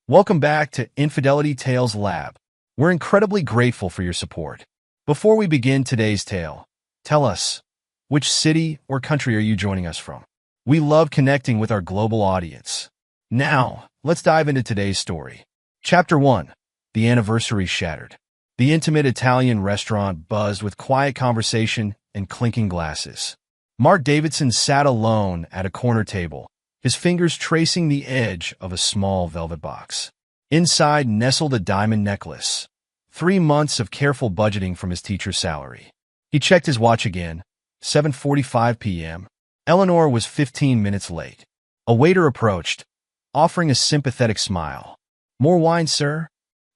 Welcome back to Infidelity Tales Lab. We're incredibly grateful for your support. Before we begin today's tale, tell us, which city or country are you joining us from? We love connecting with our global audience. Now, let's dive into today's story. Chapter 1. The Anniversary Shattered. The intimate Italian restaurant buzzed with quiet conversation and clinking glasses. Mark Davidson sat alone at a corner table, his fingers tracing the edge of a small velvet box. Inside nestled a diamond necklace, 3 months of careful budgeting from his teacher's salary. He checked his watch again, 7:45 p.m. Eleanor was 15 minutes late. A waiter approached, offering a sympathetic smile. "More wine, sir?"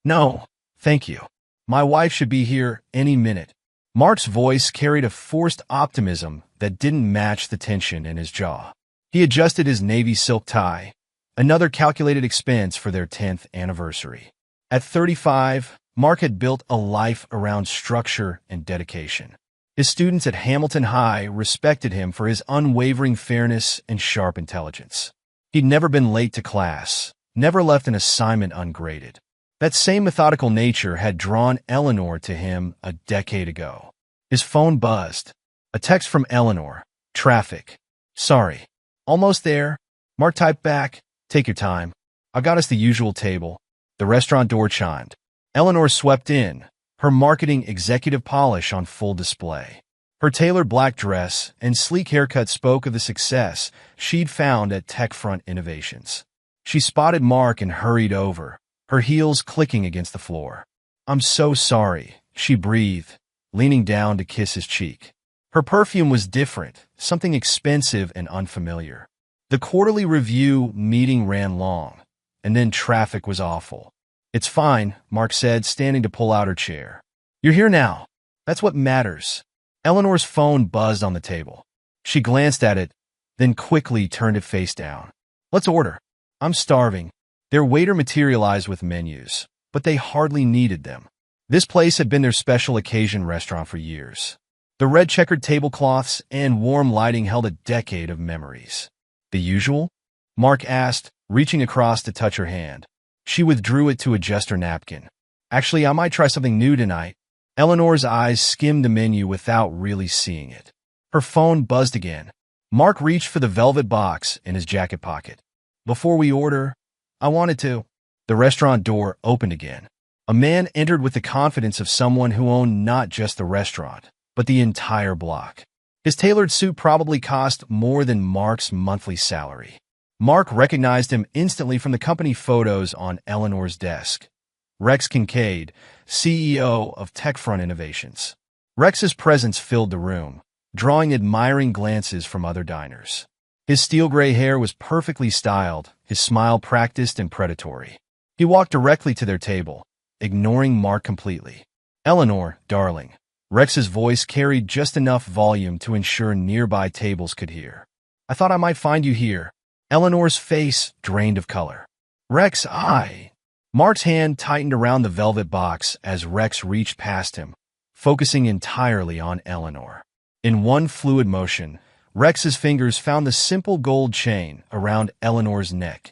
"No, thank you. My wife should be here any minute." Mark's voice carried a forced optimism that didn't match the tension in his jaw. He adjusted his navy silk tie, another calculated expense for their 10th anniversary. At 35, Mark had built a life around structure and dedication. His students at Hamilton High respected him for his unwavering fairness and sharp intelligence. He'd never been late to class, never left an assignment ungraded. That same methodical nature had drawn Eleanor to him a decade ago. His phone buzzed. A text from Eleanor. "Traffic. Sorry. Almost there." Mark typed back, "Take your time. I got us the usual table." The restaurant door chimed. Eleanor swept in, her marketing executive polish on full display. Her tailored black dress and sleek haircut spoke of the success she'd found at TechFront Innovations. She spotted Mark and hurried over, her heels clicking against the floor. "I'm so sorry," she breathed, leaning down to kiss his cheek. Her perfume was different, something expensive and unfamiliar. The quarterly review meeting ran long, and then traffic was awful. "It's fine," Mark said, standing to pull out her chair. "You're here now. That's what matters." Eleanor's phone buzzed on the table. She glanced at it, then quickly turned it face down. "Let's order. I'm starving." Their waiter materialized with menus, but they hardly needed them. This place had been their special occasion restaurant for years. The red checkered tablecloths and warm lighting held a decade of memories. "The usual?" Mark asked, reaching across to touch her hand. She withdrew it to adjust her napkin. "Actually, I might try something new tonight." Eleanor's eyes skimmed the menu without really seeing it. Her phone buzzed again. Mark reached for the velvet box in his jacket pocket. "Before we order, I wanted to." The restaurant door opened again. A man entered with the confidence of someone who owned not just the restaurant, but the entire block. His tailored suit probably cost more than Mark's monthly salary. Mark recognized him instantly from the company photos on Eleanor's desk. Rex Kincaid, CEO of TechFront Innovations. Rex's presence filled the room, drawing admiring glances from other diners. His steel gray hair was perfectly styled, his smile practiced and predatory. He walked directly to their table, ignoring Mark completely. "Eleanor, darling." Rex's voice carried just enough volume to ensure nearby tables could hear. "I thought I might find you here." Eleanor's face drained of color. "Rex, Mark's hand tightened around the velvet box as Rex reached past him, focusing entirely on Eleanor. In one fluid motion, Rex's fingers found the simple gold chain around Eleanor's neck,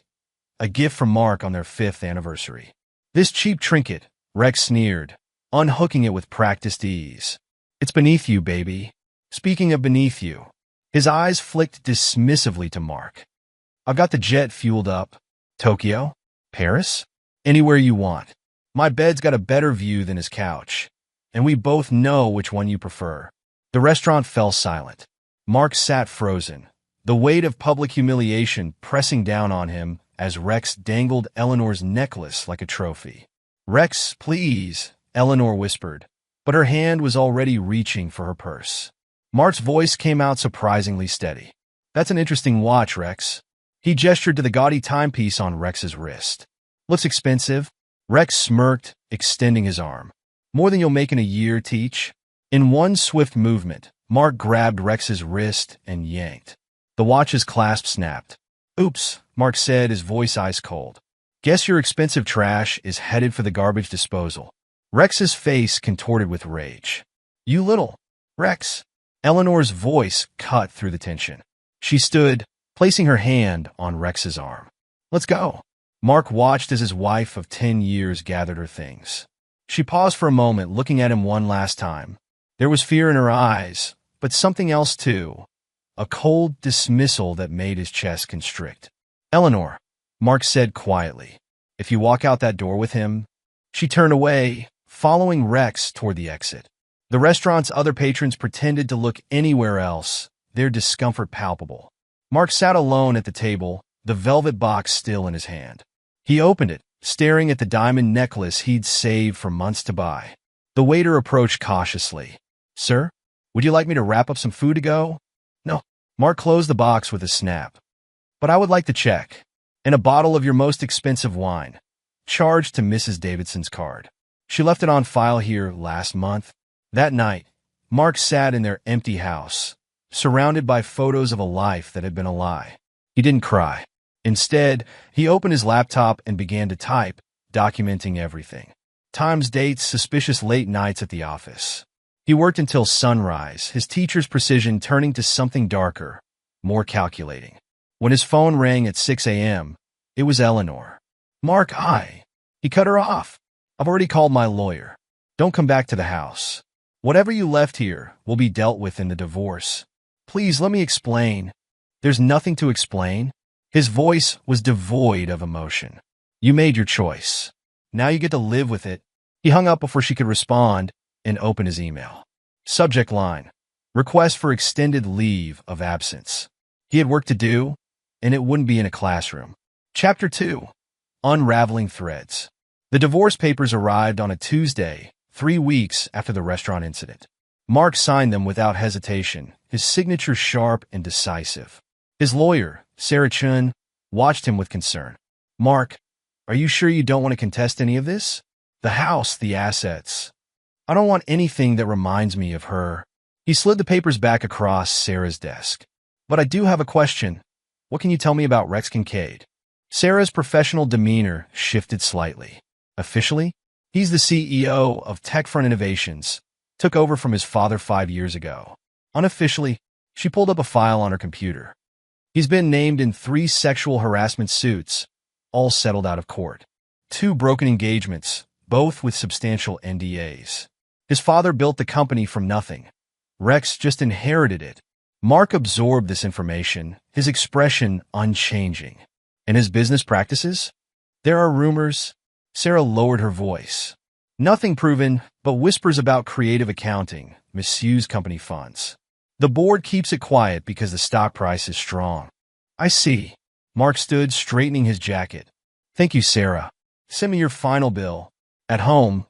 a gift from Mark on their 5th anniversary. "This cheap trinket," Rex sneered, unhooking it with practiced ease. "It's beneath you, baby." Speaking of beneath you, his eyes flicked dismissively to Mark. "I've got the jet fueled up. Tokyo? Paris? Anywhere you want. My bed's got a better view than his couch, and we both know which one you prefer." The restaurant fell silent. Mark sat frozen, the weight of public humiliation pressing down on him as Rex dangled Eleanor's necklace like a trophy. "Rex, please," Eleanor whispered, but her hand was already reaching for her purse. Mark's voice came out surprisingly steady. "That's an interesting watch, Rex." He gestured to the gaudy timepiece on Rex's wrist. "Looks expensive." Rex smirked, extending his arm. "More than you'll make in a year, Teach." In one swift movement, Mark grabbed Rex's wrist and yanked. The watch's clasp snapped. "Oops," Mark said, his voice ice cold. "Guess your expensive trash is headed for the garbage disposal." Rex's face contorted with rage. "You little..." "Rex." Eleanor's voice cut through the tension. She stood, placing her hand on Rex's arm. "Let's go." Mark watched as his wife of 10 years gathered her things. She paused for a moment, looking at him one last time. There was fear in her eyes, but something else too. A cold dismissal that made his chest constrict. "Eleanor," Mark said quietly, "if you walk out that door with him—" She turned away, following Rex toward the exit. The restaurant's other patrons pretended to look anywhere else, their discomfort palpable. Mark sat alone at the table, the velvet box still in his hand. He opened it, staring at the diamond necklace he'd saved for months to buy. The waiter approached cautiously. "Sir, would you like me to wrap up some food to go?" "No." Mark closed the box with a snap. "But I would like the check. And a bottle of your most expensive wine, charged to Mrs. Davidson's card. She left it on file here last month." That night, Mark sat in their empty house, surrounded by photos of a life that had been a lie. He didn't cry. Instead, he opened his laptop and began to type, documenting everything. Times, dates, suspicious late nights at the office. He worked until sunrise, his teacher's precision turning to something darker, more calculating. When his phone rang at 6 a.m., it was Eleanor. "Mark, He cut her off. "I've already called my lawyer. Don't come back to the house. Whatever you left here will be dealt with in the divorce. Please let me explain." "There's nothing to explain." His voice was devoid of emotion. "You made your choice. Now you get to live with it." He hung up before she could respond and opened his email. Subject line: request for extended leave of absence. He had work to do, and it wouldn't be in a classroom. Chapter 2. Unraveling Threads. The divorce papers arrived on a Tuesday, 3 weeks after the restaurant incident. Mark signed them without hesitation, his signature sharp and decisive. His lawyer, Sarah Chun, watched him with concern. "Mark, are you sure you don't want to contest any of this? The house, the assets. I don't want anything that reminds me of her." He slid the papers back across Sarah's desk. "But I do have a question. What can you tell me about Rex Kincaid?" Sarah's professional demeanor shifted slightly. "Officially, he's the CEO of Techfront Innovations, took over from his father 5 years ago. Unofficially," she pulled up a file on her computer. "He's been named in 3 sexual harassment suits, all settled out of court. 2 broken engagements, both with substantial NDAs. His father built the company from nothing. Rex just inherited it." Mark absorbed this information, his expression unchanging. "And his business practices? There are rumors." Sarah lowered her voice. "Nothing proven, but whispers about creative accounting, misuse company funds. The board keeps it quiet because the stock price is strong." "I see." Mark stood, straightening his jacket. "Thank you, Sarah. Send me your final bill." At home,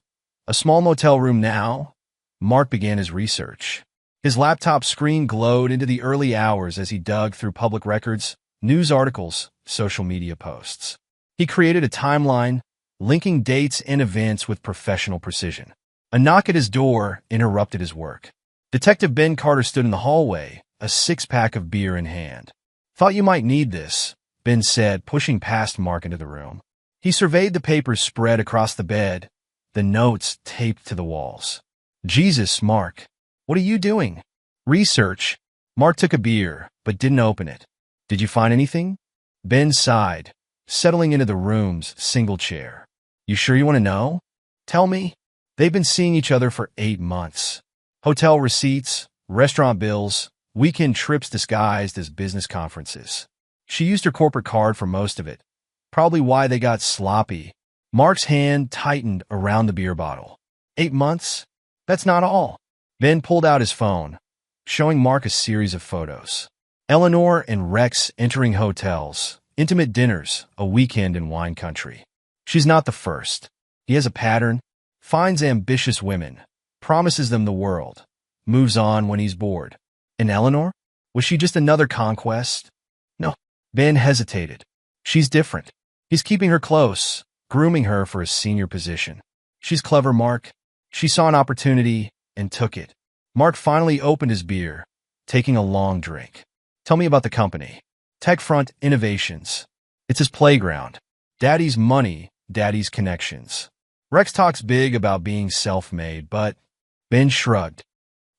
a small motel room now, Mark began his research. His laptop screen glowed into the early hours as he dug through public records, news articles, social media posts. He created a timeline, linking dates and events with professional precision. A knock at his door interrupted his work. Detective Ben Carter stood in the hallway, a 6-pack of beer in hand. "Thought you might need this," Ben said, pushing past Mark into the room. He surveyed the papers spread across the bed, the notes taped to the walls. "Jesus, Mark, what are you doing?" "Research." Mark took a beer, but didn't open it. "Did you find anything?" Ben sighed, settling into the room's single chair. "You sure you want to know?" "Tell me." They've been seeing each other for 8 months. Hotel receipts, restaurant bills, weekend trips disguised as business conferences. She used her corporate card for most of it. Probably why they got sloppy. Mark's hand tightened around the beer bottle. 8 months? That's not all. Ben pulled out his phone, showing Mark a series of photos. Eleanor and Rex entering hotels, intimate dinners, a weekend in wine country. She's not the first. He has a pattern, finds ambitious women, promises them the world, moves on when he's bored. And Eleanor? Was she just another conquest? No. Ben hesitated. She's different. He's keeping her close, grooming her for a senior position. She's clever, Mark. She saw an opportunity and took it. Mark finally opened his beer, taking a long drink. "Tell me about the company." "Techfront Innovations." It's his playground. Daddy's money, daddy's connections. Rex talks big about being self-made, but Ben shrugged.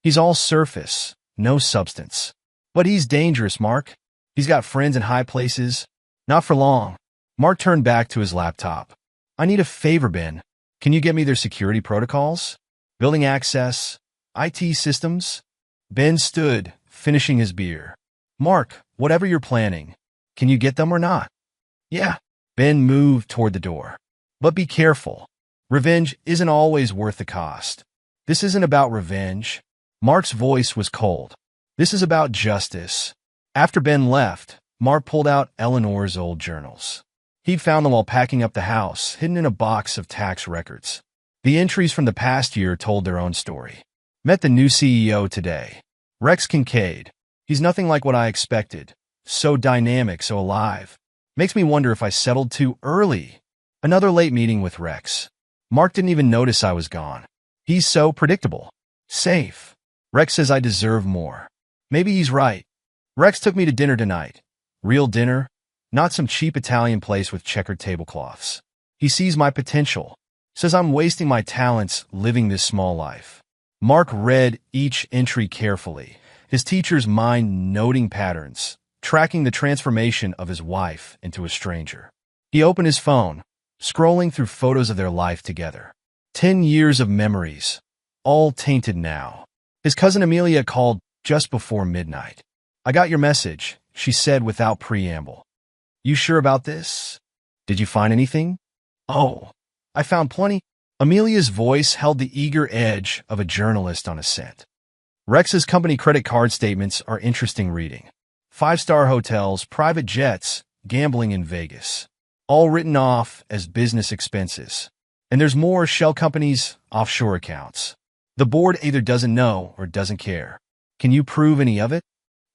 He's all surface, no substance. But he's dangerous, Mark. He's got friends in high places. Not for long. Mark turned back to his laptop. I need a favor, Ben. Can you get me their security protocols? Building access? IT systems? Ben stood, finishing his beer. Mark, whatever you're planning, can you get them or not? Yeah. Ben moved toward the door. But be careful. Revenge isn't always worth the cost. This isn't about revenge. Mark's voice was cold. This is about justice. After Ben left, Mark pulled out Eleanor's old journals. He'd found them while packing up the house, hidden in a box of tax records. The entries from the past year told their own story. Met the new CEO today. Rex Kincaid. He's nothing like what I expected. So dynamic, so alive. Makes me wonder if I settled too early. Another late meeting with Rex. Mark didn't even notice I was gone. He's so predictable. Safe. Rex says I deserve more. Maybe he's right. Rex took me to dinner tonight. Real dinner, not some cheap Italian place with checkered tablecloths. He sees my potential. Says I'm wasting my talents living this small life. Mark read each entry carefully, his teacher's mind noting patterns, tracking the transformation of his wife into a stranger. He opened his phone, scrolling through photos of their life together. 10 years of memories, all tainted now. His cousin Amelia called just before midnight. I got your message, she said without preamble. You sure about this? Did you find anything? Oh, I found plenty. Amelia's voice held the eager edge of a journalist on a scent. Rex's company credit card statements are interesting reading. 5-star hotels, private jets, gambling in Vegas. All written off as business expenses. And there's more shell companies' offshore accounts. The board either doesn't know or doesn't care. Can you prove any of it?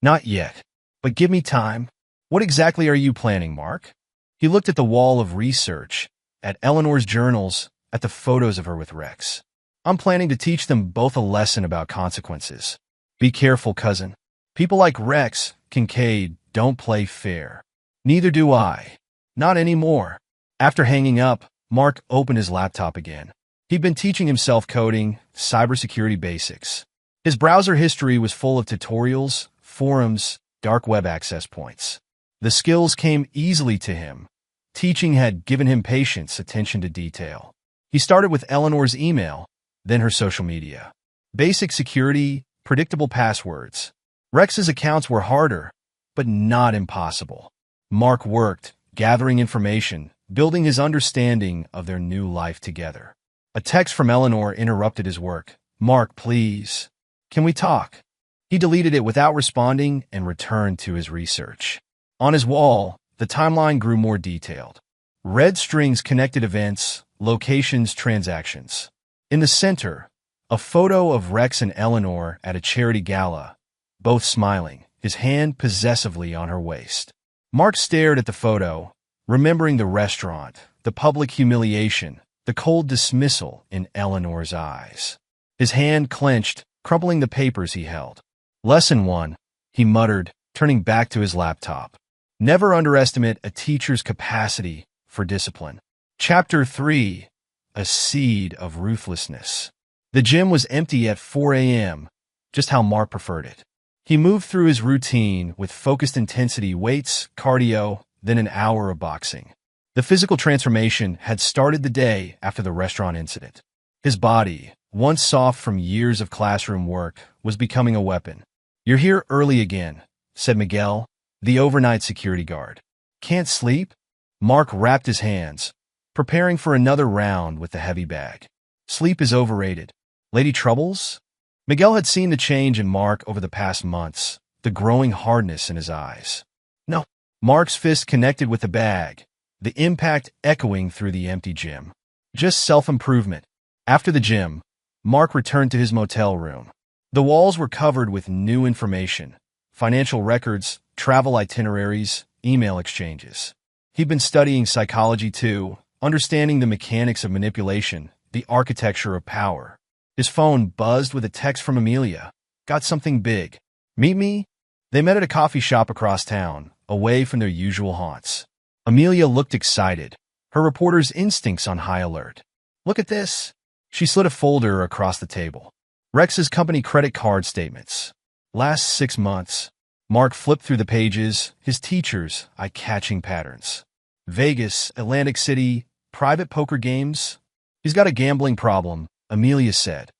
Not yet. But give me time. What exactly are you planning, Mark? He looked at the wall of research, at Eleanor's journals, at the photos of her with Rex. I'm planning to teach them both a lesson about consequences. Be careful, cousin. People like Rex Kincaid don't play fair. Neither do I. Not anymore. After hanging up, Mark opened his laptop again. He'd been teaching himself coding, cybersecurity basics. His browser history was full of tutorials, forums, dark web access points. The skills came easily to him. Teaching had given him patience, attention to detail. He started with Eleanor's email, then her social media. Basic security, predictable passwords. Rex's accounts were harder, but not impossible. Mark worked, gathering information, building his understanding of their new life together. A text from Eleanor interrupted his work. Mark, please. Can we talk? He deleted it without responding and returned to his research. On his wall, the timeline grew more detailed. Red strings connected events, locations, transactions. In the center, a photo of Rex and Eleanor at a charity gala, both smiling, his hand possessively on her waist. Mark stared at the photo, remembering the restaurant, the public humiliation, the cold dismissal in Eleanor's eyes. His hand clenched, crumpling the papers he held. Lesson 1, he muttered, turning back to his laptop. Never underestimate a teacher's capacity for discipline. Chapter 3, a seed of ruthlessness. The gym was empty at 4 a.m., just how Mark preferred it. He moved through his routine with focused intensity, weights, cardio, then an hour of boxing. The physical transformation had started the day after the restaurant incident. His body, once soft from years of classroom work, was becoming a weapon. You're here early again, said Miguel, the overnight security guard. Can't sleep? Mark wrapped his hands, preparing for another round with the heavy bag. Sleep is overrated. Lady Troubles? Miguel had seen the change in Mark over the past months, the growing hardness in his eyes. No. Mark's fist connected with the bag, the impact echoing through the empty gym. Just self-improvement. After the gym, Mark returned to his motel room. The walls were covered with new information, financial records, travel itineraries, email exchanges. He'd been studying psychology too, understanding the mechanics of manipulation, the architecture of power. His phone buzzed with a text from Amelia. Got something big. Meet me? They met at a coffee shop across town, away from their usual haunts. Amelia looked excited, her reporter's instincts on high alert. Look at this. She slid a folder across the table. Rex's company credit card statements. Last 6 months. Mark flipped through the pages, his teacher's eye-catching patterns. Vegas, Atlantic City, private poker games. He's got a gambling problem, Amelia said.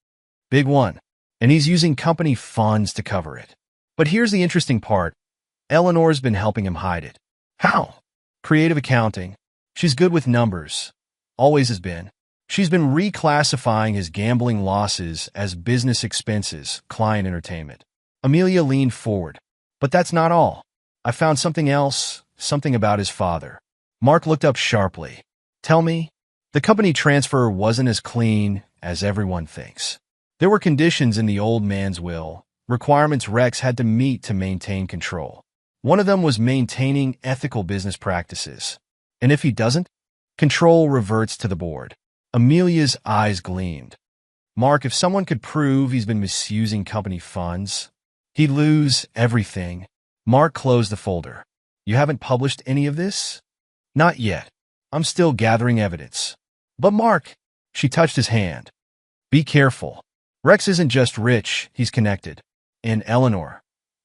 Big one. And he's using company funds to cover it. But here's the interesting part. Eleanor's been helping him hide it. How? Creative accounting. She's good with numbers. Always has been. She's been reclassifying his gambling losses as business expenses, client entertainment. Amelia leaned forward. But that's not all. I found something else, something about his father. Mark looked up sharply. Tell me? The company transfer wasn't as clean as everyone thinks. There were conditions in the old man's will, requirements Rex had to meet to maintain control. One of them was maintaining ethical business practices. And if he doesn't, control reverts to the board. Amelia's eyes gleamed. Mark, if someone could prove he's been misusing company funds, he'd lose everything. Mark closed the folder. You haven't published any of this? Not yet. I'm still gathering evidence. But Mark, she touched his hand. Be careful. Rex isn't just rich, he's connected. And Eleanor.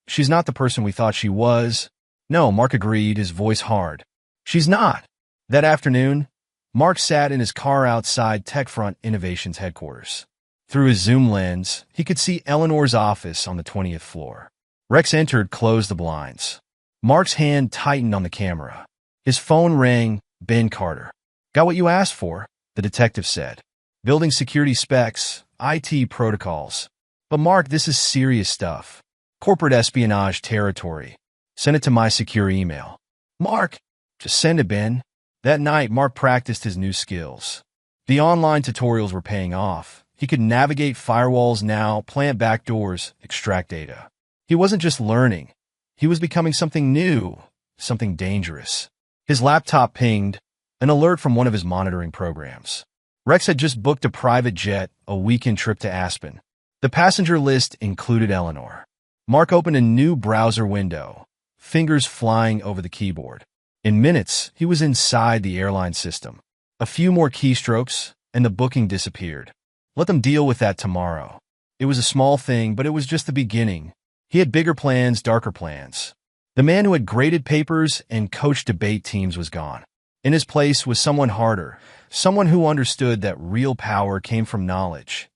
She's not the person we thought she was. No, Mark agreed, his voice hard. She's not. That afternoon, Mark sat in his car outside TechFront Innovations headquarters. Through his zoom lens, he could see Eleanor's office on the 20th floor. Rex entered, closed the blinds. Mark's hand tightened on the camera. His phone rang. Ben Carter. Got what you asked for, the detective said. Building security specs, IT protocols. But Mark, this is serious stuff. Corporate espionage territory. Send it to my secure email. Mark, just send it, Ben. That night, Mark practiced his new skills. The online tutorials were paying off. He could navigate firewalls now, plant backdoors, extract data. He wasn't just learning. He was becoming something new, something dangerous. His laptop pinged, an alert from one of his monitoring programs. Rex had just booked a private jet, a weekend trip to Aspen. The passenger list included Eleanor. Mark opened a new browser window, fingers flying over the keyboard. In minutes, he was inside the airline system. A few more keystrokes, and the booking disappeared. Let them deal with that tomorrow. It was a small thing, but it was just the beginning. He had bigger plans, darker plans. The man who had graded papers and coached debate teams was gone. In his place was someone harder, someone who understood that real power came from knowledge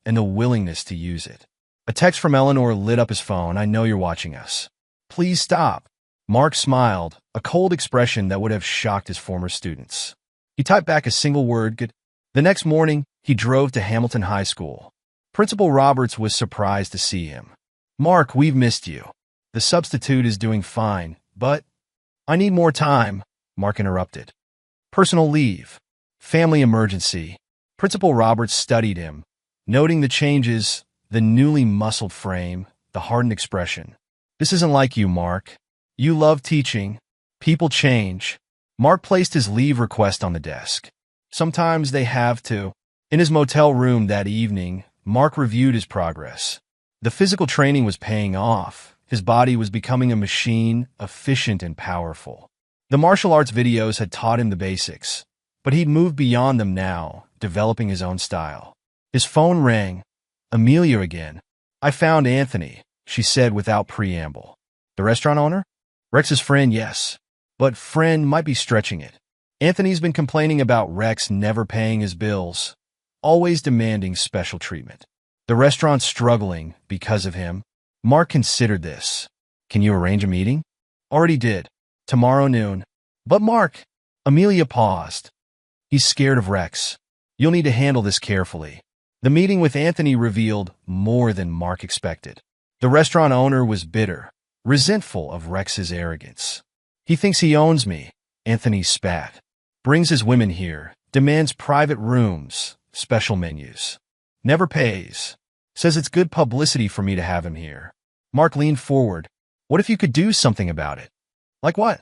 and the willingness to use it. A text from Eleanor lit up his phone. I know you're watching us. Please stop. Mark smiled, a cold expression that would have shocked his former students. He typed back a single word, good. The next morning, he drove to Hamilton High School. Principal Roberts was surprised to see him. Mark, we've missed you. The substitute is doing fine, but I need more time, Mark interrupted. Personal leave. Family emergency. Principal Roberts studied him, noting the changes, the newly muscled frame, the hardened expression. This isn't like you, Mark. You love teaching. People change. Mark placed his leave request on the desk. Sometimes they have to. In his motel room that evening, Mark reviewed his progress. The physical training was paying off. His body was becoming a machine, efficient and powerful. The martial arts videos had taught him the basics, but he'd moved beyond them now, developing his own style. His phone rang. Amelia again. I found Anthony, she said without preamble. The restaurant owner? Rex's friend, yes. But friend might be stretching it. Anthony's been complaining about Rex never paying his bills, always demanding special treatment. The restaurant's struggling because of him. Mark considered this. Can you arrange a meeting? Already did. Tomorrow noon. But Mark, Amelia paused. He's scared of Rex. You'll need to handle this carefully. The meeting with Anthony revealed more than Mark expected. The restaurant owner was bitter, resentful of Rex's arrogance. He thinks he owns me, Anthony spat. Brings his women here, demands private rooms, special menus. Never pays. Says it's good publicity for me to have him here. Mark leaned forward. What if you could do something about it? Like what?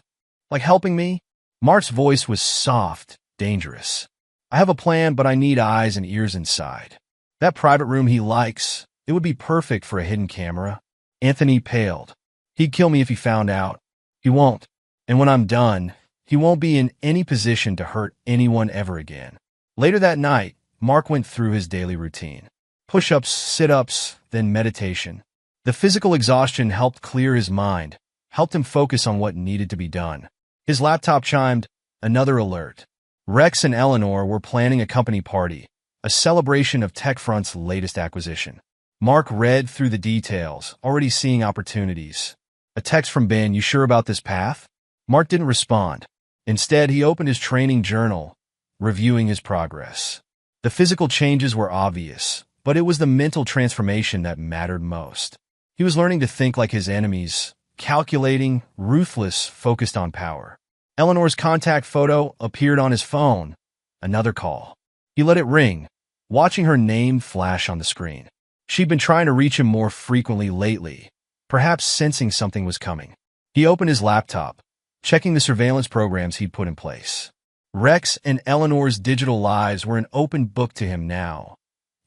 Like helping me? Mark's voice was soft, dangerous. I have a plan, but I need eyes and ears inside. That private room he likes, it would be perfect for a hidden camera. Anthony paled. He'd kill me if he found out. He won't. And when I'm done, he won't be in any position to hurt anyone ever again. Later that night, Mark went through his daily routine. Push-ups, sit-ups, then meditation. The physical exhaustion helped clear his mind, helped him focus on what needed to be done. His laptop chimed, Another alert. Rex and Eleanor were planning a company party, a celebration of TechFront's latest acquisition. Mark read through the details, already seeing opportunities. A text from Ben, "You sure about this path?" Mark didn't respond. Instead, he opened his training journal, reviewing his progress. The physical changes were obvious, but it was the mental transformation that mattered most. He was learning to think like his enemies, calculating, ruthless, focused on power. Eleanor's contact photo appeared on his phone. Another call. He let it ring, watching her name flash on the screen. She'd been trying to reach him more frequently lately, perhaps sensing something was coming. He opened his laptop, checking the surveillance programs he'd put in place. Rex and Eleanor's digital lives were an open book to him now.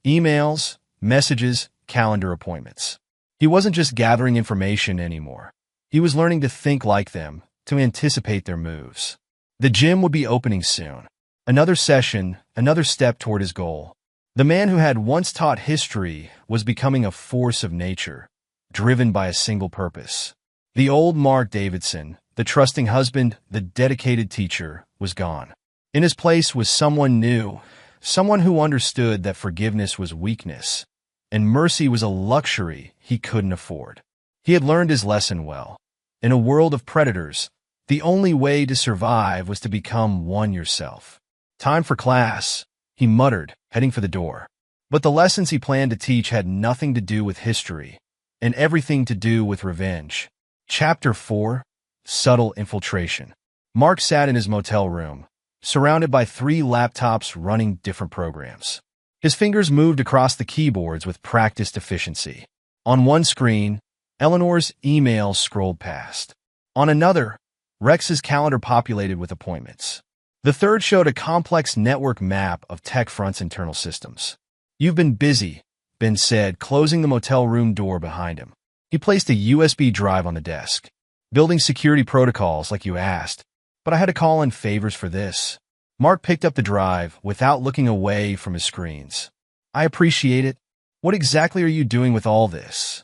Emails, messages, calendar appointments. He wasn't just gathering information anymore. He was learning to think like them, to anticipate their moves. The gym would be opening soon. Another session, another step toward his goal. The man who had once taught history was becoming a force of nature, driven by a single purpose. The old Mark Davidson, the trusting husband, the dedicated teacher, was gone. In his place was someone new, someone who understood that forgiveness was weakness, and mercy was a luxury he couldn't afford. He had learned his lesson well. In a world of predators, the only way to survive was to become one yourself. "Time for class," he muttered, heading for the door. But the lessons he planned to teach had nothing to do with history, and everything to do with revenge. Chapter 4: Subtle Infiltration. Mark sat in his motel room, surrounded by 3 laptops running different programs. His fingers moved across the keyboards with practiced efficiency. On one screen, Eleanor's emails scrolled past. On another, Rex's calendar populated with appointments. The third showed a complex network map of TechFront's internal systems. "You've been busy," Ben said, closing the motel room door behind him. He placed a USB drive on the desk. "Building security protocols like you asked, but I had to call in favors for this." Mark picked up the drive without looking away from his screens. "I appreciate it. What exactly are you doing with all this?"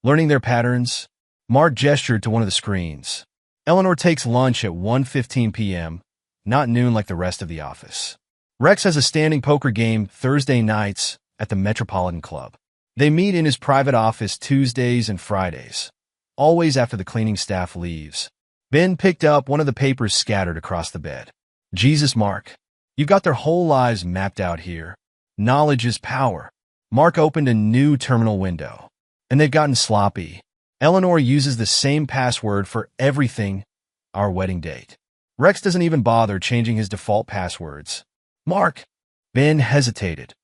"Learning their patterns." Mark gestured to one of the screens. "Eleanor takes lunch at 1:15 p.m., not noon like the rest of the office. Rex has a standing poker game Thursday nights at the Metropolitan Club. They meet in his private office Tuesdays and Fridays, always after the cleaning staff leaves." Ben picked up one of the papers scattered across the bed. "Jesus, Mark, you've got their whole lives mapped out here. Knowledge is power." Mark opened a new terminal window. "And they've gotten sloppy. Eleanor uses the same password for everything, our wedding date. Rex doesn't even bother changing his default passwords." "Mark," Ben hesitated.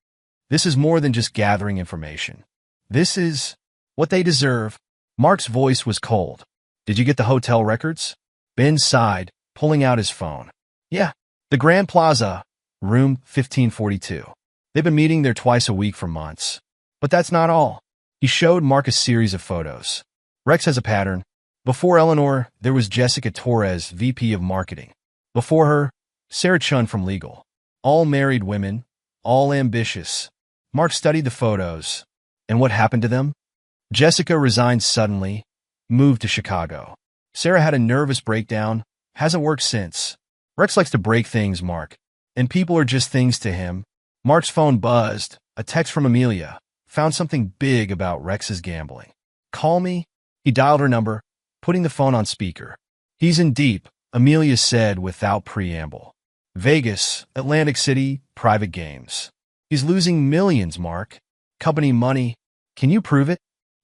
"This is more than just gathering information. This is what they deserve." Mark's voice was cold. "Did you get the hotel records?" Ben sighed, pulling out his phone. "Yeah, the Grand Plaza, room 1542. They've been meeting there twice a week for months. But that's not all." He showed Mark a series of photos. "Rex has a pattern. Before Eleanor, there was Jessica Torres, VP of Marketing. Before her, Sarah Chun from Legal. All married women, all ambitious." Mark studied the photos. And what happened to them? Jessica resigned suddenly, moved to Chicago. Sarah had a nervous breakdown, hasn't worked since. Rex likes to break things, Mark. And people are just things to him. Mark's phone buzzed. A text from Amelia. Found something big about Rex's gambling. "Call me?" He dialed her number, putting the phone on speaker. "He's in deep," Amelia said without preamble. "Vegas, Atlantic City, private games. He's losing millions, Mark. Company money. Can you prove it?"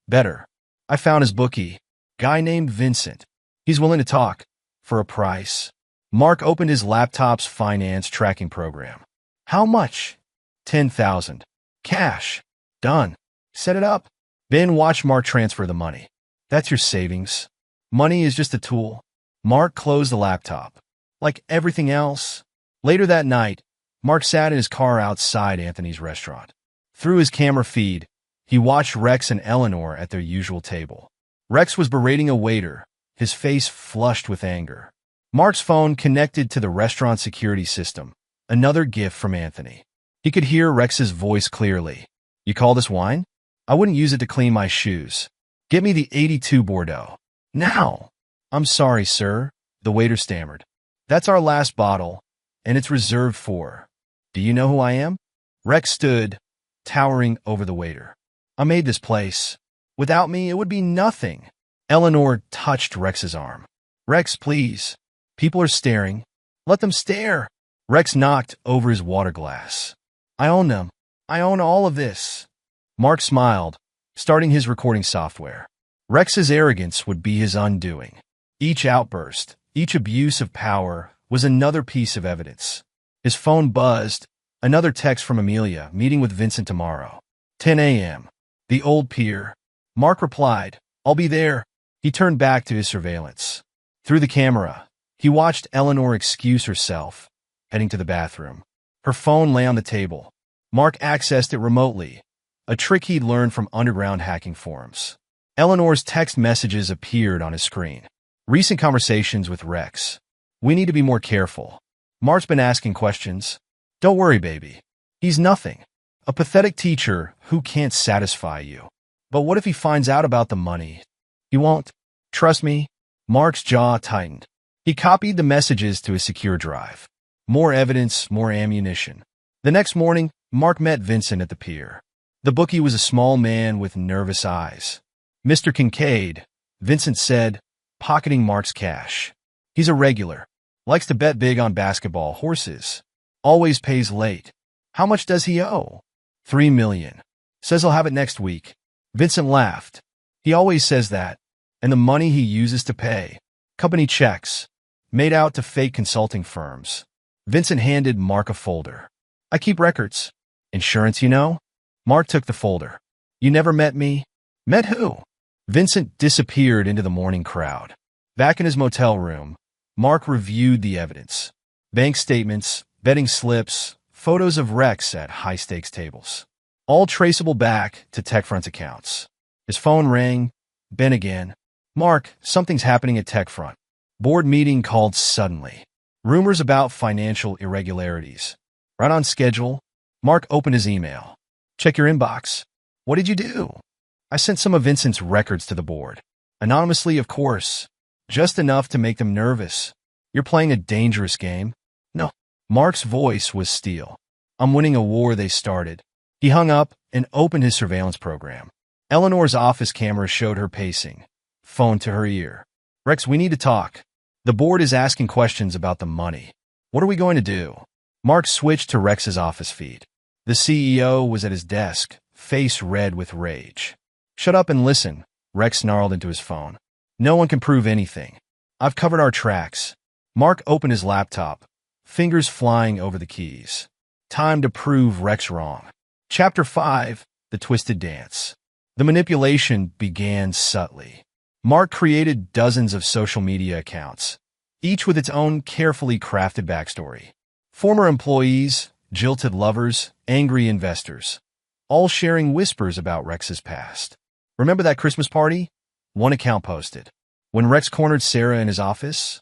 "Better. I found his bookie. Guy named Vincent. He's willing to talk. For a price." Mark opened his laptop's finance tracking program. "How much?" "10,000. Cash. Done. Set it up." Ben watched Mark transfer the money. "That's your savings. Money is just a tool." Mark closed the laptop. Like everything else. Later that night, Mark sat in his car outside Anthony's restaurant. Through his camera feed, he watched Rex and Eleanor at their usual table. Rex was berating a waiter, his face flushed with anger. Mark's phone connected to the restaurant security system, another gift from Anthony. He could hear Rex's voice clearly. "You call this wine? I wouldn't use it to clean my shoes. Get me the 82 Bordeaux. Now!" "I'm sorry, sir," the waiter stammered. That's our last bottle, and it's reserved for. Do you know who I am? Rex stood, towering over the waiter. I made this place. Without me, it would be nothing. Eleanor touched Rex's arm. Rex, please. People are staring. Let them stare. Rex knocked over his water glass. I own them. I own all of this. Mark smiled, starting his recording software. Rex's arrogance would be his undoing. Each outburst, each abuse of power was another piece of evidence. His phone buzzed, another text from Amelia, meeting with Vincent tomorrow. 10 a.m. The old pier. Mark replied, I'll be there. He turned back to his surveillance. Through the camera, he watched Eleanor excuse herself, heading to the bathroom. Her phone lay on the table. Mark accessed it remotely, a trick he'd learned from underground hacking forums. Eleanor's text messages appeared on his screen. Recent conversations with Rex. We need to be more careful. Mark's been asking questions. Don't worry, baby. He's nothing. A pathetic teacher who can't satisfy you. But what if he finds out about the money? He won't. Trust me. Mark's jaw tightened. He copied the messages to his secure drive. More evidence, more ammunition. The next morning, Mark met Vincent at the pier. The bookie was a small man with nervous eyes. Mr. Kincaid, Vincent said, pocketing Mark's cash. He's a regular. Likes to bet big on basketball, horses. Always pays late. How much does he owe? $3 million. Says he'll have it next week. Vincent laughed. He always says that. And the money he uses to pay. Company checks. Made out to fake consulting firms. Vincent handed Mark a folder. I keep records. Insurance, you know? Mark took the folder. You never met me? Met who? Vincent disappeared into the morning crowd. Back in his motel room, Mark reviewed the evidence. Bank statements, betting slips, photos of Rex at high-stakes tables. All traceable back to TechFront's accounts. His phone rang. Ben again. Mark, something's happening at TechFront. Board meeting called suddenly. Rumors about financial irregularities. Right on schedule. Mark opened his email. Check your inbox. What did you do? I sent some of Vincent's records to the board. Anonymously, of course. Just enough to make them nervous. You're playing a dangerous game. No. Mark's voice was steel. I'm winning a war they started. He hung up and opened his surveillance program. Eleanor's office camera showed her pacing. Phone to her ear. Rex, we need to talk. The board is asking questions about the money. What are we going to do? Mark switched to Rex's office feed. The CEO was at his desk, face red with rage. Shut up and listen, Rex snarled into his phone. No one can prove anything. I've covered our tracks. Mark opened his laptop, fingers flying over the keys. Time to prove Rex wrong. Chapter 5, The Twisted Dance. The manipulation began subtly. Mark created dozens of social media accounts, each with its own carefully crafted backstory. Former employees, jilted lovers, angry investors, all sharing whispers about Rex's past. Remember that Christmas party? One account posted. When Rex cornered Sarah in his office?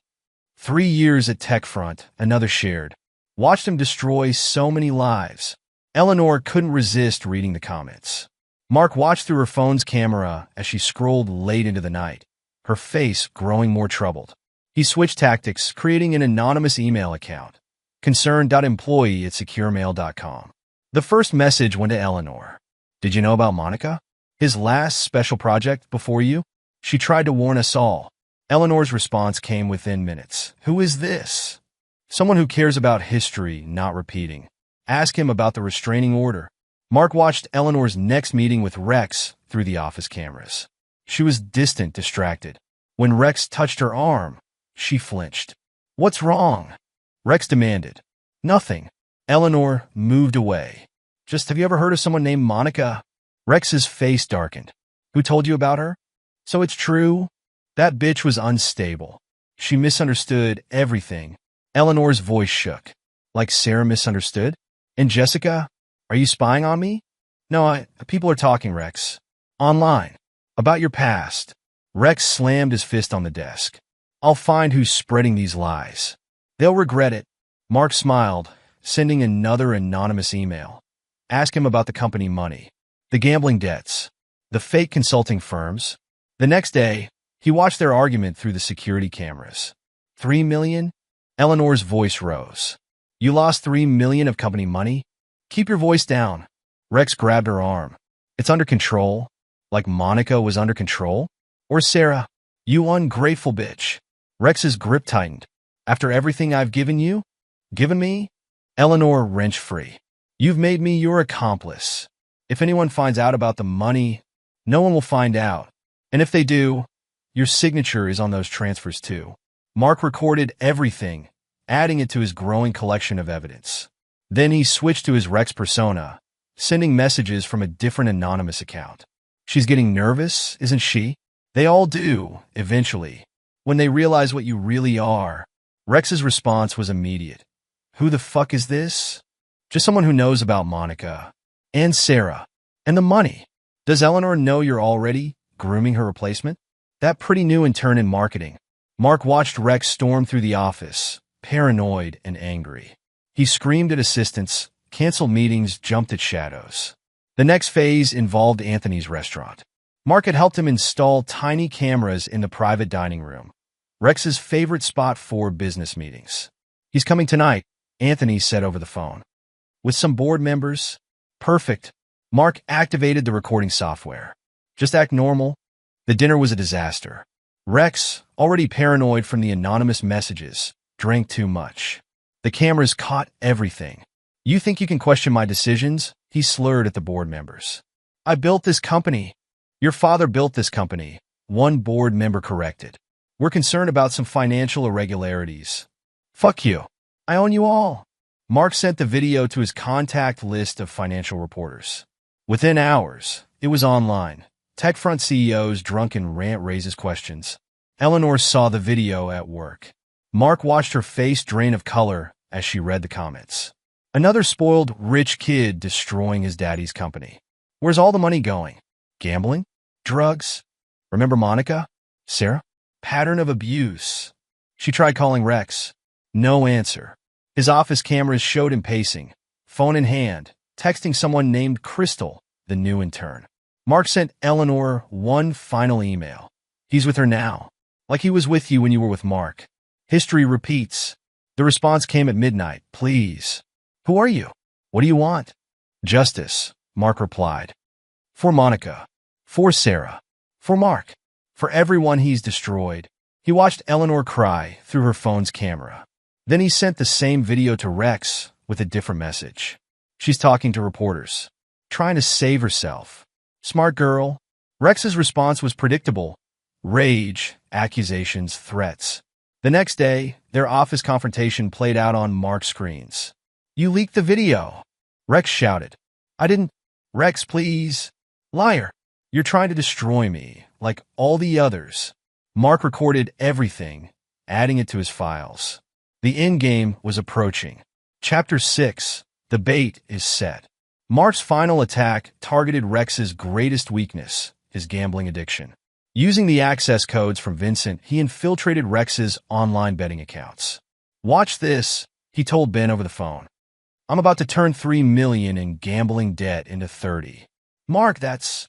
3 years at TechFront, another shared. Watched him destroy so many lives. Eleanor couldn't resist reading the comments. Mark watched through her phone's camera as she scrolled late into the night, her face growing more troubled. He switched tactics, creating an anonymous email account, concern.employee@securemail.com. The first message went to Eleanor. Did you know about Monica? His last special project before you? She tried to warn us all. Eleanor's response came within minutes. Who is this? Someone who cares about history, not repeating. Ask him about the restraining order. Mark watched Eleanor's next meeting with Rex through the office cameras. She was distant, distracted. When Rex touched her arm, she flinched. What's wrong? Rex demanded. Nothing. Eleanor moved away. Just, have you ever heard of someone named Monica? Rex's face darkened. Who told you about her? So it's true? That bitch was unstable. She misunderstood everything. Eleanor's voice shook. Like Sarah misunderstood? And Jessica? Are you spying on me? No, people are talking, Rex. Online. About your past. Rex slammed his fist on the desk. I'll find who's spreading these lies. They'll regret it. Mark smiled, sending another anonymous email. Ask him about the company money, the gambling debts, the fake consulting firms. The next day, he watched their argument through the security cameras. $3 million? Eleanor's voice rose. You lost $3 million of company money? Keep your voice down. Rex grabbed her arm. It's under control? Like Monica was under control? Or Sarah? You ungrateful bitch. Rex's grip tightened. After everything I've given you? Given me? Eleanor wrenched free. You've made me your accomplice. If anyone finds out about the money, no one will find out. And if they do, your signature is on those transfers too. Mark recorded everything, adding it to his growing collection of evidence. Then he switched to his Rex persona, sending messages from a different anonymous account. She's getting nervous, isn't she? They all do, eventually, when they realize what you really are. Rex's response was immediate. Who the fuck is this? Just someone who knows about Monica. And Sarah. And the money. Does Eleanor know you're already grooming her replacement? That pretty new intern in marketing. Mark watched Rex storm through the office, paranoid and angry. He screamed at assistants, canceled meetings, jumped at shadows. The next phase involved Anthony's restaurant. Mark had helped him install tiny cameras in the private dining room, Rex's favorite spot for business meetings. He's coming tonight, Anthony said over the phone. With some board members? Perfect. Mark activated the recording software. Just act normal. The dinner was a disaster. Rex, already paranoid from the anonymous messages, drank too much. The cameras caught everything. You think you can question my decisions? He slurred at the board members. I built this company. Your father built this company, one board member corrected. We're concerned about some financial irregularities. Fuck you. I own you all. Mark sent the video to his contact list of financial reporters. Within hours, it was online. TechFront CEO's drunken rant raises questions. Eleanor saw the video at work. Mark watched her face drain of color as she read the comments. Another spoiled, rich kid destroying his daddy's company. Where's all the money going? Gambling? Drugs? Remember Monica? Sarah? Pattern of abuse. She tried calling Rex. No answer. His office cameras showed him pacing, phone in hand, texting someone named Crystal, the new intern. Mark sent Eleanor one final email. He's with her now, like he was with you when you were with Mark. History repeats. The response came at midnight. Please. Who are you? What do you want? Justice, Mark replied. For Monica. For Sarah. For Mark. For everyone he's destroyed. He watched Eleanor cry through her phone's camera. Then he sent the same video to Rex with a different message. She's talking to reporters, trying to save herself. Smart girl. Rex's response was predictable. Rage, accusations, threats. The next day, their office confrontation played out on Mark's screens. You leaked the video. Rex shouted. I didn't. Rex, please. Liar. You're trying to destroy me, like all the others. Mark recorded everything, adding it to his files. The endgame was approaching. Chapter 6. The bait is set. Mark's final attack targeted Rex's greatest weakness, his gambling addiction. Using the access codes from Vincent, he infiltrated Rex's online betting accounts. Watch this, he told Ben over the phone. I'm about to turn $3 million in gambling debt into 30. Mark, that's...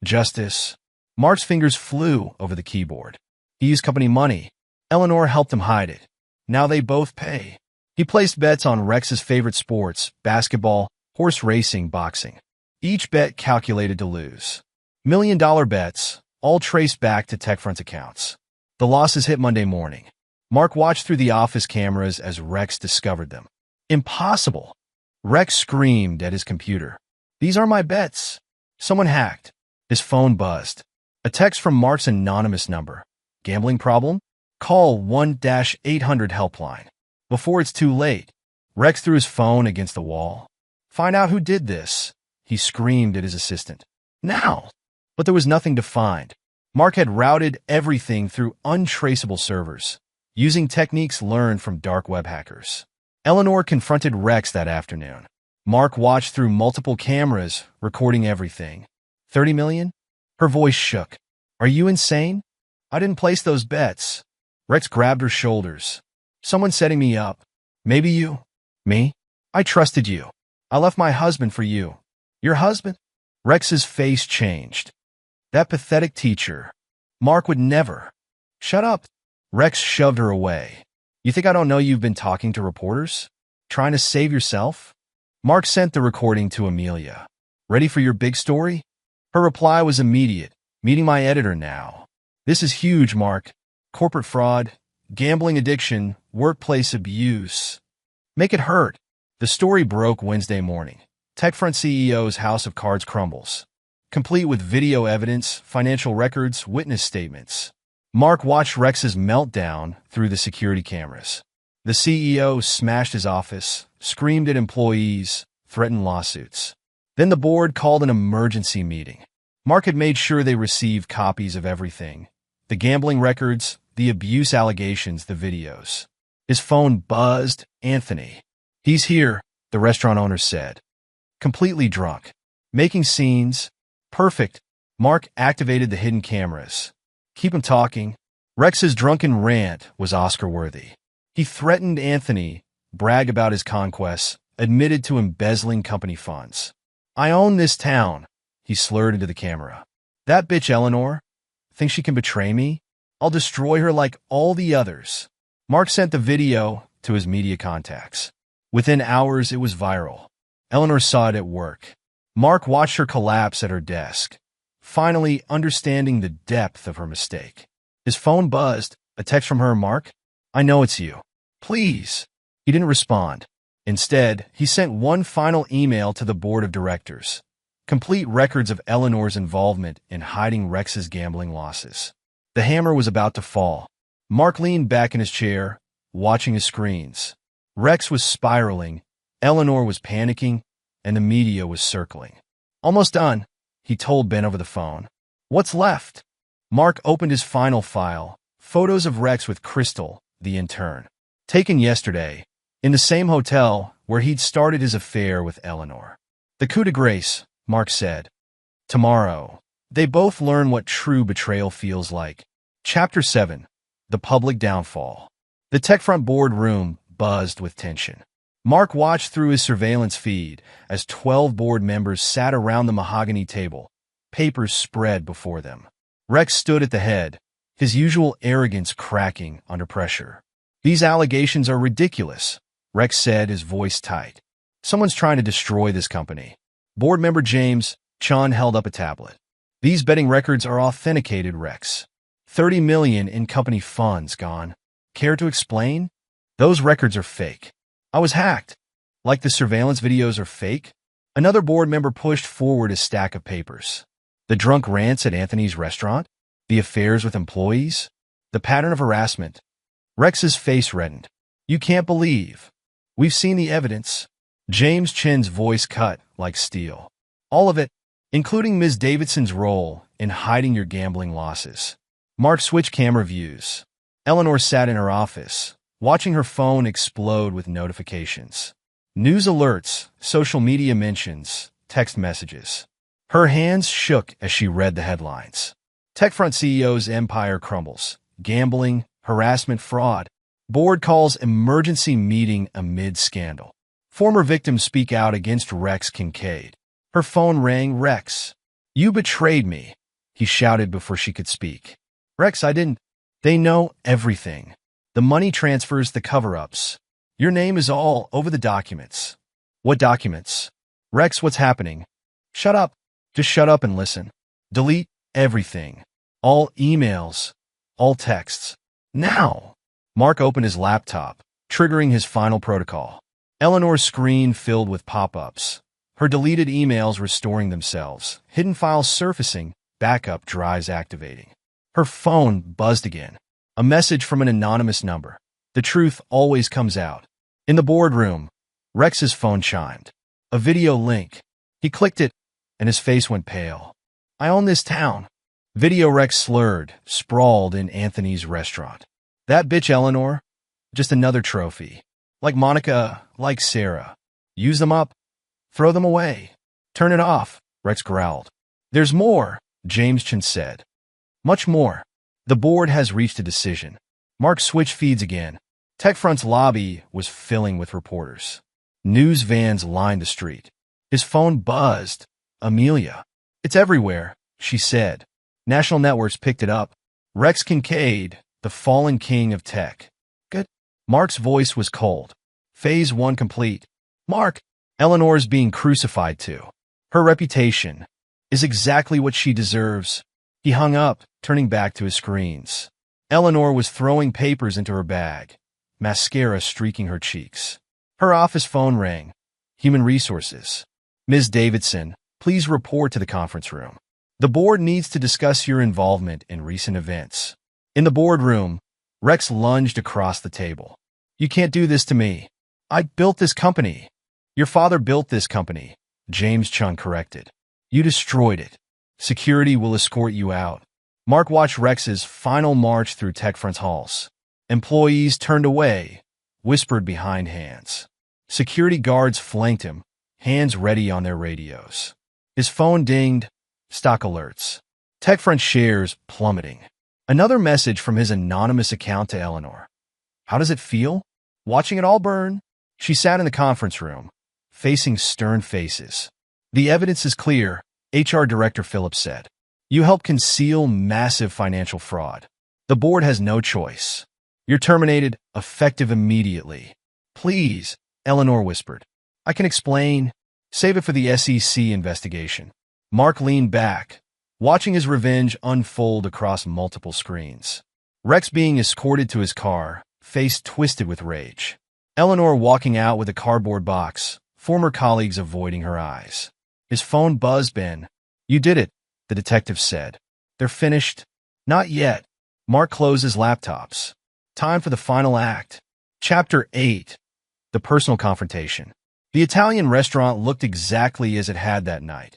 Justice. Mark's fingers flew over the keyboard. He used company money. Eleanor helped him hide it. Now they both pay. He placed bets on Rex's favorite sports, basketball, horse racing, boxing. Each bet calculated to lose. $1 million bets, all traced back to TechFront's accounts. The losses hit Monday morning. Mark watched through the office cameras as Rex discovered them. Impossible! Rex screamed at his computer. These are my bets. Someone hacked. His phone buzzed. A text from Mark's anonymous number. Gambling problem? Call 1-800 helpline. Before it's too late. Rex threw his phone against the wall. Find out who did this, he screamed at his assistant. Now! But there was nothing to find. Mark had routed everything through untraceable servers, using techniques learned from dark web hackers. Eleanor confronted Rex that afternoon. Mark watched through multiple cameras, recording everything. 30 million? Her voice shook. Are you insane? I didn't place those bets. Rex grabbed her shoulders. Someone setting me up. Maybe you. Me? I trusted you. I left my husband for you. Your husband? Rex's face changed. That pathetic teacher. Mark would never. Shut up. Rex shoved her away. You think I don't know you've been talking to reporters? Trying to save yourself? Mark sent the recording to Amelia. Ready for your big story? Her reply was immediate. Meeting my editor now. This is huge, Mark. Corporate fraud, gambling addiction, workplace abuse. Make it hurt. The story broke Wednesday morning. TechFront CEO's house of cards crumbles, complete with video evidence, financial records, witness statements. Mark watched Rex's meltdown through the security cameras. The CEO smashed his office, screamed at employees, threatened lawsuits. Then the board called an emergency meeting. Mark had made sure they received copies of everything. The gambling records, the abuse allegations, the videos. His phone buzzed. Anthony. He's here, the restaurant owner said. Completely drunk. Making scenes. Perfect. Mark activated the hidden cameras. Keep him talking. Rex's drunken rant was Oscar-worthy. He threatened Anthony, bragged about his conquests, admitted to embezzling company funds. I own this town, he slurred into the camera. That bitch Eleanor? Thinks she can betray me? I'll destroy her like all the others. Mark sent the video to his media contacts. Within hours, it was viral. Eleanor saw it at work. Mark watched her collapse at her desk, finally understanding the depth of her mistake. His phone buzzed. A text from her. Mark, I know it's you. Please. He didn't respond. Instead, he sent one final email to the board of directors. Complete records of Eleanor's involvement in hiding Rex's gambling losses. The hammer was about to fall. Mark leaned back in his chair, watching his screens. Rex was spiraling, Eleanor was panicking, and the media was circling. Almost done, he told Ben over the phone. What's left? Mark opened his final file, photos of Rex with Crystal, the intern. Taken yesterday, in the same hotel where he'd started his affair with Eleanor. The coup de grace, Mark said. Tomorrow, they both learn what true betrayal feels like. Chapter 7. The Public Downfall. The TechFront boardroom buzzed with tension. Mark watched through his surveillance feed as 12 board members sat around the mahogany table, papers spread before them. Rex stood at the head, his usual arrogance cracking under pressure. These allegations are ridiculous, Rex said, his voice tight. Someone's trying to destroy this company. Board member James Chan held up a tablet. These betting records are authenticated, Rex. 30 million in company funds gone. Care to explain? Those records are fake. I was hacked. Like the surveillance videos are fake? Another board member pushed forward a stack of papers. The drunk rants at Anthony's restaurant? The affairs with employees? The pattern of harassment? Rex's face reddened. You can't believe. We've seen the evidence. James Chen's voice cut like steel. All of it, including Ms. Davidson's role in hiding your gambling losses. Mark switched camera views. Eleanor sat in her office, watching her phone explode with notifications. News alerts, social media mentions, text messages. Her hands shook as she read the headlines. TechFront CEO's empire crumbles. Gambling, harassment, fraud. Board calls emergency meeting amid scandal. Former victims speak out against Rex Kincaid. Her phone rang. Rex, you betrayed me, he shouted before she could speak. Rex, I didn't. They know everything. The money transfers, the cover-ups. Your name is all over the documents. What documents? Rex, what's happening? Shut up. Just shut up and listen. Delete everything. All emails. All texts. Now. Mark opened his laptop, triggering his final protocol. Eleanor's screen filled with pop-ups. Her deleted emails restoring themselves. Hidden files surfacing. Backup drives activating. Her phone buzzed again. A message from an anonymous number. The truth always comes out. In the boardroom, Rex's phone chimed. A video link. He clicked it, and his face went pale. I own this town. Video. Rex slurred, sprawled in Anthony's restaurant. That bitch Eleanor? Just another trophy. Like Monica, like Sarah. Use them up. Throw them away. Turn it off, Rex growled. There's more, James Chen said. Much more. The board has reached a decision. Mark switched feeds again. TechFront's lobby was filling with reporters. News vans lined the street. His phone buzzed. Amelia. It's everywhere, she said. National networks picked it up. Rex Kincaid, the fallen king of tech. Good. Mark's voice was cold. Phase 1 complete. Mark, Eleanor is being crucified too. Her reputation is exactly what she deserves. He hung up, turning back to his screens. Eleanor was throwing papers into her bag, mascara streaking her cheeks. Her office phone rang. Human Resources. Ms. Davidson, please report to the conference room. The board needs to discuss your involvement in recent events. In the boardroom, Rex lunged across the table. You can't do this to me. I built this company. Your father built this company, James Chung corrected. You destroyed it. Security will escort you out. Mark watched Rex's final march through TechFront's halls. Employees turned away, whispered behind hands. Security guards flanked him, hands ready on their radios. His phone dinged, stock alerts. TechFront shares plummeting. Another message from his anonymous account to Eleanor. How does it feel? Watching it all burn? She sat in the conference room, facing stern faces. The evidence is clear, HR Director Phillips said. You helped conceal massive financial fraud. The board has no choice. You're terminated, effective immediately. Please, Eleanor whispered. I can explain. Save it for the SEC investigation. Mark leaned back, watching his revenge unfold across multiple screens. Rex being escorted to his car, face twisted with rage. Eleanor walking out with a cardboard box, former colleagues avoiding her eyes. His phone buzzed. Ben, you did it, the detective said. They're finished? Not yet. Mark closed his laptops. Time for the final act. Chapter 8. The Personal Confrontation. The Italian restaurant looked exactly as it had that night.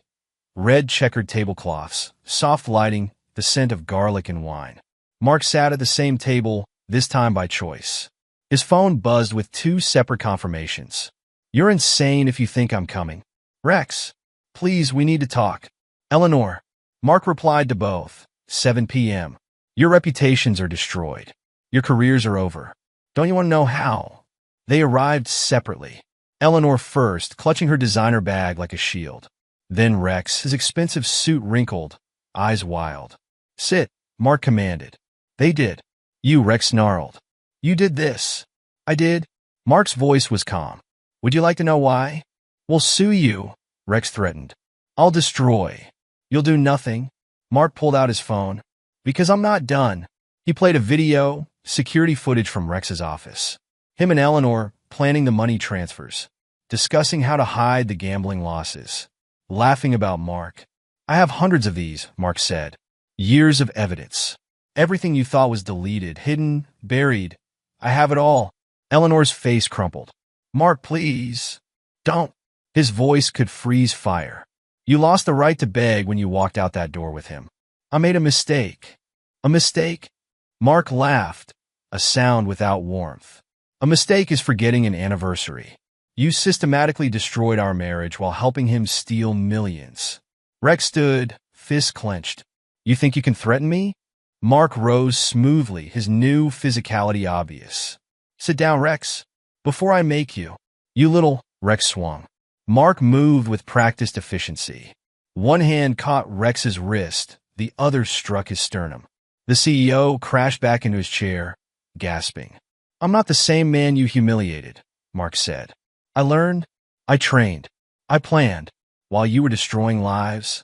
Red checkered tablecloths, soft lighting, the scent of garlic and wine. Mark sat at the same table, this time by choice. His phone buzzed with 2 separate confirmations. You're insane if you think I'm coming. Rex, please, we need to talk. Eleanor. Mark replied to both. 7 p.m. Your reputations are destroyed. Your careers are over. Don't you want to know how? They arrived separately. Eleanor first, clutching her designer bag like a shield. Then Rex, his expensive suit wrinkled, eyes wild. Sit, Mark commanded. They did. You, Rex snarled. You did this. I did. Mark's voice was calm. Would you like to know why? We'll sue you, Rex threatened. I'll destroy. You'll do nothing. Mark pulled out his phone. Because I'm not done. He played a video, security footage from Rex's office. Him and Eleanor planning the money transfers, discussing how to hide the gambling losses, laughing about Mark. I have hundreds of these, Mark said. Years of evidence. Everything you thought was deleted, hidden, buried. I have it all. Eleanor's face crumpled. Mark, please. Don't. His voice could freeze fire. You lost the right to beg when you walked out that door with him. I made a mistake. A mistake? Mark laughed, a sound without warmth. A mistake is forgetting an anniversary. You systematically destroyed our marriage while helping him steal millions. Rex stood, fists clenched. You think you can threaten me? Mark rose smoothly, his new physicality obvious. Sit down, Rex. Before I make you. You little, Rex swung. Mark moved with practiced efficiency. One hand caught Rex's wrist, the other struck his sternum. The CEO crashed back into his chair, gasping. I'm not the same man you humiliated, Mark said. I learned, I trained, I planned. While you were destroying lives,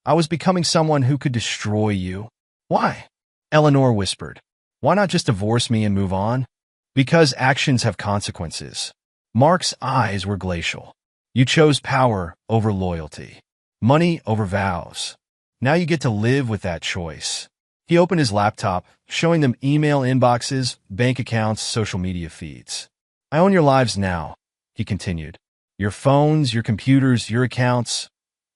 I was becoming someone who could destroy you. Why? Eleanor whispered. Why not just divorce me and move on? Because actions have consequences. Mark's eyes were glacial. You chose power over loyalty, money over vows. Now you get to live with that choice. He opened his laptop, showing them email inboxes, bank accounts, social media feeds. I own your lives now, he continued. Your phones, your computers, your accounts.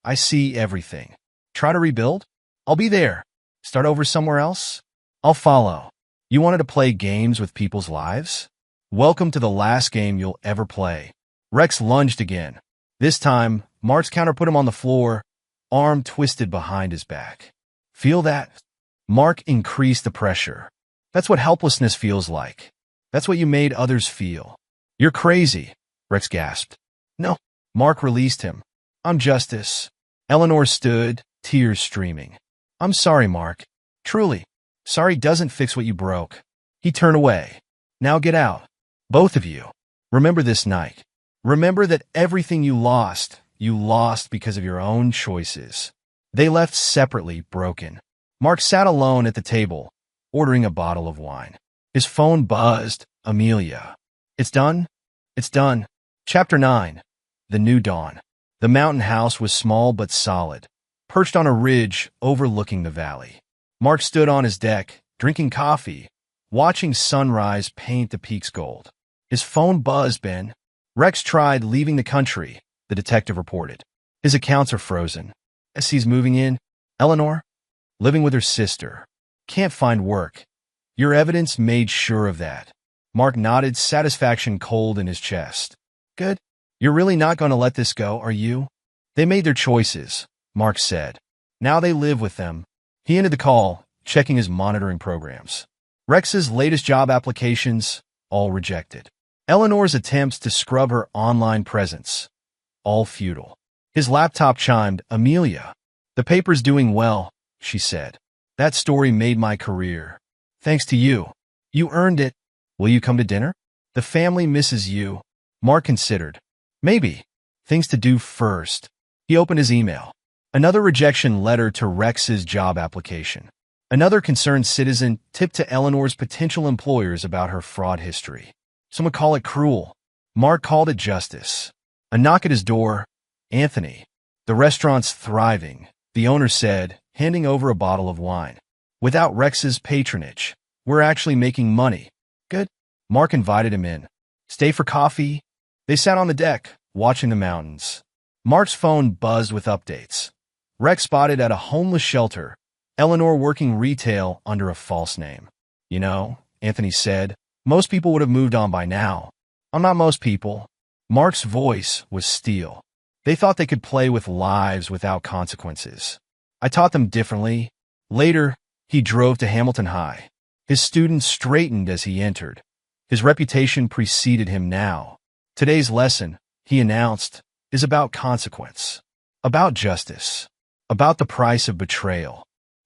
I see everything. Try to rebuild? I'll be there. Start over somewhere else? I'll follow. You wanted to play games with people's lives? Welcome to the last game you'll ever play. Rex lunged again. This time, Mark's counter put him on the floor, arm twisted behind his back. Feel that? Mark increased the pressure. That's what helplessness feels like. That's what you made others feel. You're crazy, Rex gasped. No. Mark released him. I'm justice. Eleanor stood, tears streaming. I'm sorry, Mark. Truly. Sorry doesn't fix what you broke. He turned away. Now get out. Both of you. Remember this night. Remember that everything you lost because of your own choices. They left separately, broken. Mark sat alone at the table, ordering a bottle of wine. His phone buzzed. Amelia. It's done? It's done. Chapter 9. The New Dawn. The mountain house was small but solid, perched on a ridge overlooking the valley. Mark stood on his deck, drinking coffee, watching sunrise paint the peaks gold. His phone buzzed. Ben. Rex tried leaving the country, the detective reported. His accounts are frozen. He's moving in. Eleanor? Living with her sister. Can't find work. Your evidence made sure of that. Mark nodded, satisfaction cold in his chest. Good. You're really not going to let this go, are you? They made their choices, Mark said. Now they live with them. He ended the call, checking his monitoring programs. Rex's latest job applications, all rejected. Eleanor's attempts to scrub her online presence, all futile. His laptop chimed. Amelia. The paper's doing well, she said. That story made my career. Thanks to you. You earned it. Will you come to dinner? The family misses you. Mark considered. Maybe. Things to do first. He opened his email. Another rejection letter to Rex's job application. Another concerned citizen tipped to Eleanor's potential employers about her fraud history. Some would call it cruel. Mark called it justice. A knock at his door. Anthony. The restaurant's thriving, the owner said, handing over a bottle of wine. Without Rex's patronage, we're actually making money. Good. Mark invited him in. Stay for coffee? They sat on the deck, watching the mountains. Mark's phone buzzed with updates. Rex spotted at a homeless shelter, Eleanor working retail under a false name. You know, Anthony said, most people would have moved on by now. I'm not most people. Mark's voice was steel. They thought they could play with lives without consequences. I taught them differently. Later, he drove to Hamilton High. His students straightened as he entered. His reputation preceded him now. Today's lesson, he announced, is about consequence, about justice, about the price of betrayal.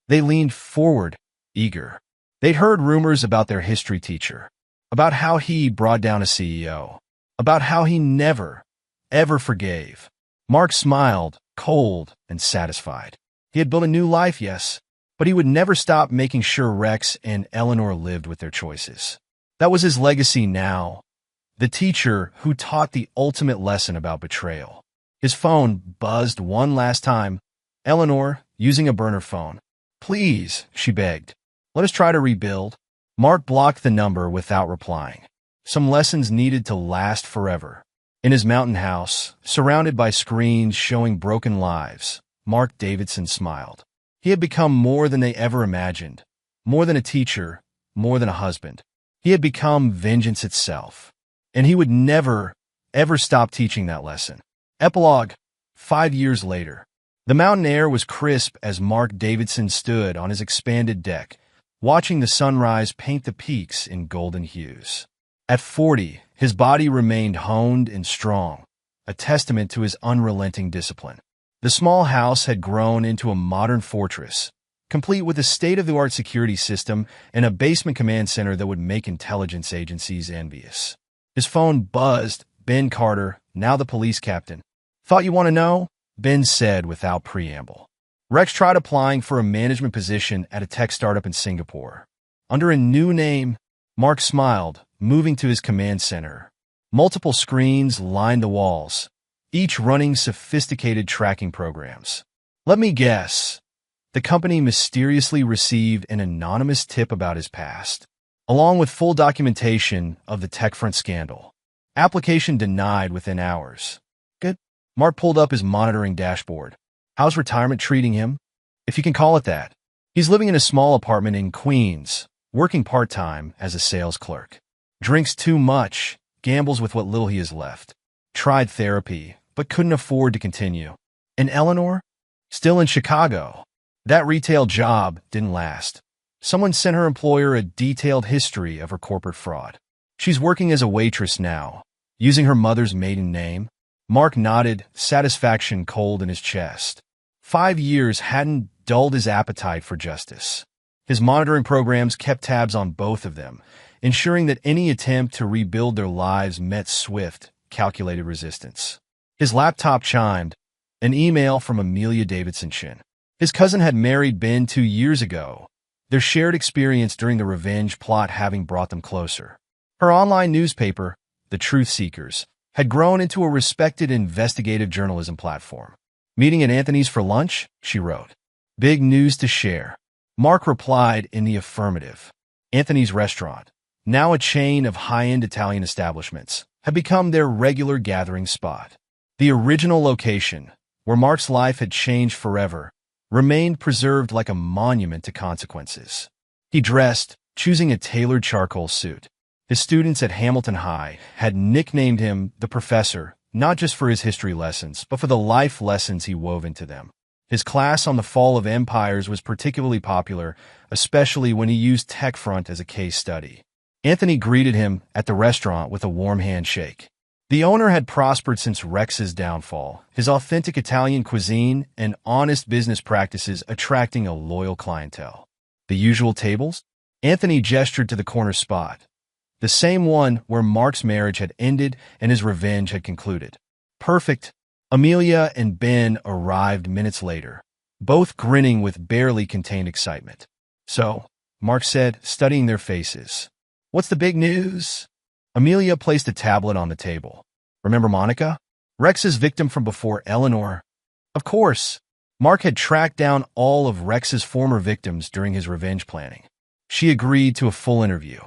They leaned forward, eager. They'd heard rumors about their history teacher, about how he brought down a CEO, about how he never, ever forgave. Mark smiled, cold and satisfied. He had built a new life, yes, but he would never stop making sure Rex and Eleanor lived with their choices. That was his legacy now, the teacher who taught the ultimate lesson about betrayal. His phone buzzed one last time. Eleanor, using a burner phone. Please, she begged. Let us try to rebuild. Mark blocked the number without replying. Some lessons needed to last forever. In his mountain house, surrounded by screens showing broken lives, Mark Davidson smiled. He had become more than they ever imagined, more than a teacher, more than a husband. He had become vengeance itself, and he would never, ever stop teaching that lesson. Epilogue. 5 years later. The mountain air was crisp as Mark Davidson stood on his expanded deck, watching the sunrise paint the peaks in golden hues. At 40, his body remained honed and strong, a testament to his unrelenting discipline. The small house had grown into a modern fortress, complete with a state-of-the-art security system and a basement command center that would make intelligence agencies envious. His phone buzzed. Ben Carter, now the police captain. Thought you want to know? Ben said without preamble. Rex tried applying for a management position at a tech startup in Singapore. Under a new name, Mark smiled, moving to his command center. Multiple screens lined the walls, each running sophisticated tracking programs. Let me guess. The company mysteriously received an anonymous tip about his past, along with full documentation of the TechFront scandal. Application denied within hours. Good. Mark pulled up his monitoring dashboard. How's retirement treating him? If you can call it that. He's living in a small apartment in Queens, working part-time as a sales clerk. Drinks too much, gambles with what little he has left. Tried therapy, but couldn't afford to continue. And Eleanor? Still in Chicago. That retail job didn't last. Someone sent her employer a detailed history of her corporate fraud. She's working as a waitress now, using her mother's maiden name. Mark nodded, satisfaction cold in his chest. 5 years hadn't dulled his appetite for justice. His monitoring programs kept tabs on both of them, ensuring that any attempt to rebuild their lives met swift, calculated resistance. His laptop chimed, an email from Amelia Davidson Chin. His cousin had married Ben 2 years ago, their shared experience during the revenge plot having brought them closer. Her online newspaper, The Truth Seekers, had grown into a respected investigative journalism platform. Meeting at Anthony's for lunch, she wrote. Big news to share. Mark replied in the affirmative. Anthony's restaurant, now a chain of high-end Italian establishments, had become their regular gathering spot. The original location, where Mark's life had changed forever, remained preserved like a monument to consequences. He dressed, choosing a tailored charcoal suit. His students at Hamilton High had nicknamed him the Professor, not just for his history lessons, but for the life lessons he wove into them. His class on the fall of empires was particularly popular, especially when he used TechFront as a case study. Anthony greeted him at the restaurant with a warm handshake. The owner had prospered since Rex's downfall, his authentic Italian cuisine and honest business practices attracting a loyal clientele. The usual tables? Anthony gestured to the corner spot, the same one where Mark's marriage had ended and his revenge had concluded. Perfect. Amelia and Ben arrived minutes later, both grinning with barely contained excitement. So, Mark said, studying their faces. What's the big news? Amelia placed a tablet on the table. Remember Monica? Rex's victim from before, Eleanor? Of course. Mark had tracked down all of Rex's former victims during his revenge planning. She agreed to a full interview.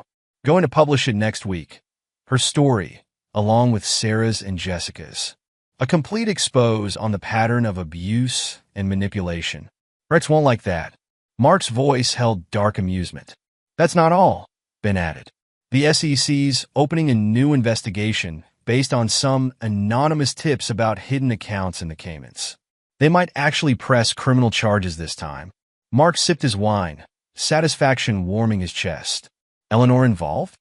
Going to publish it next week. Her story, along with Sarah's and Jessica's. A complete expose on the pattern of abuse and manipulation. Rex won't like that. Mark's voice held dark amusement. That's not all, Ben added. The SEC's opening a new investigation based on some anonymous tips about hidden accounts in the Caymans. They might actually press criminal charges this time. Mark sipped his wine, satisfaction warming his chest. Eleanor involved?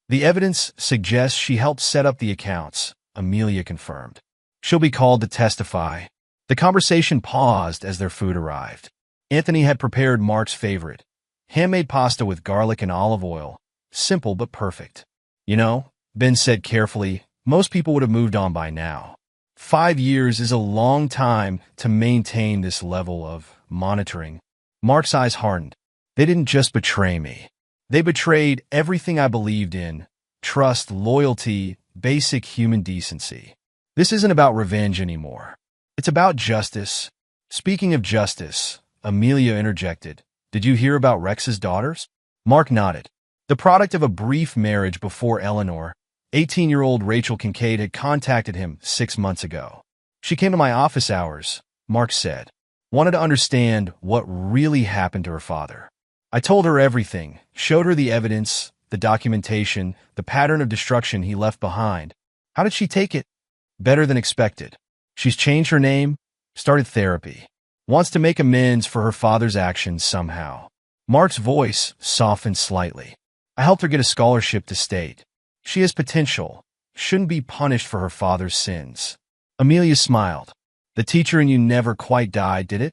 The evidence suggests she helped set up the accounts, Amelia confirmed. She'll be called to testify. The conversation paused as their food arrived. Anthony had prepared Mark's favorite, handmade pasta with garlic and olive oil. Simple but perfect. You know, Ben said carefully, most people would have moved on by now. 5 years is a long time to maintain this level of monitoring. Mark's eyes hardened. They didn't just betray me. They betrayed everything I believed in. Trust, loyalty, basic human decency. This isn't about revenge anymore. It's about justice. Speaking of justice, Amelia interjected. Did you hear about Rex's daughters? Mark nodded. The product of a brief marriage before Eleanor, 18-year-old Rachel Kincaid had contacted him 6 months ago. She came to my office hours, Mark said. Wanted to understand what really happened to her father. I told her everything, showed her the evidence, the documentation, the pattern of destruction he left behind. How did she take it? Better than expected. She's changed her name, started therapy. Wants to make amends for her father's actions somehow. Mark's voice softened slightly. I helped her get a scholarship to state. She has potential, shouldn't be punished for her father's sins. Amelia smiled. The teacher in you never quite died, did it?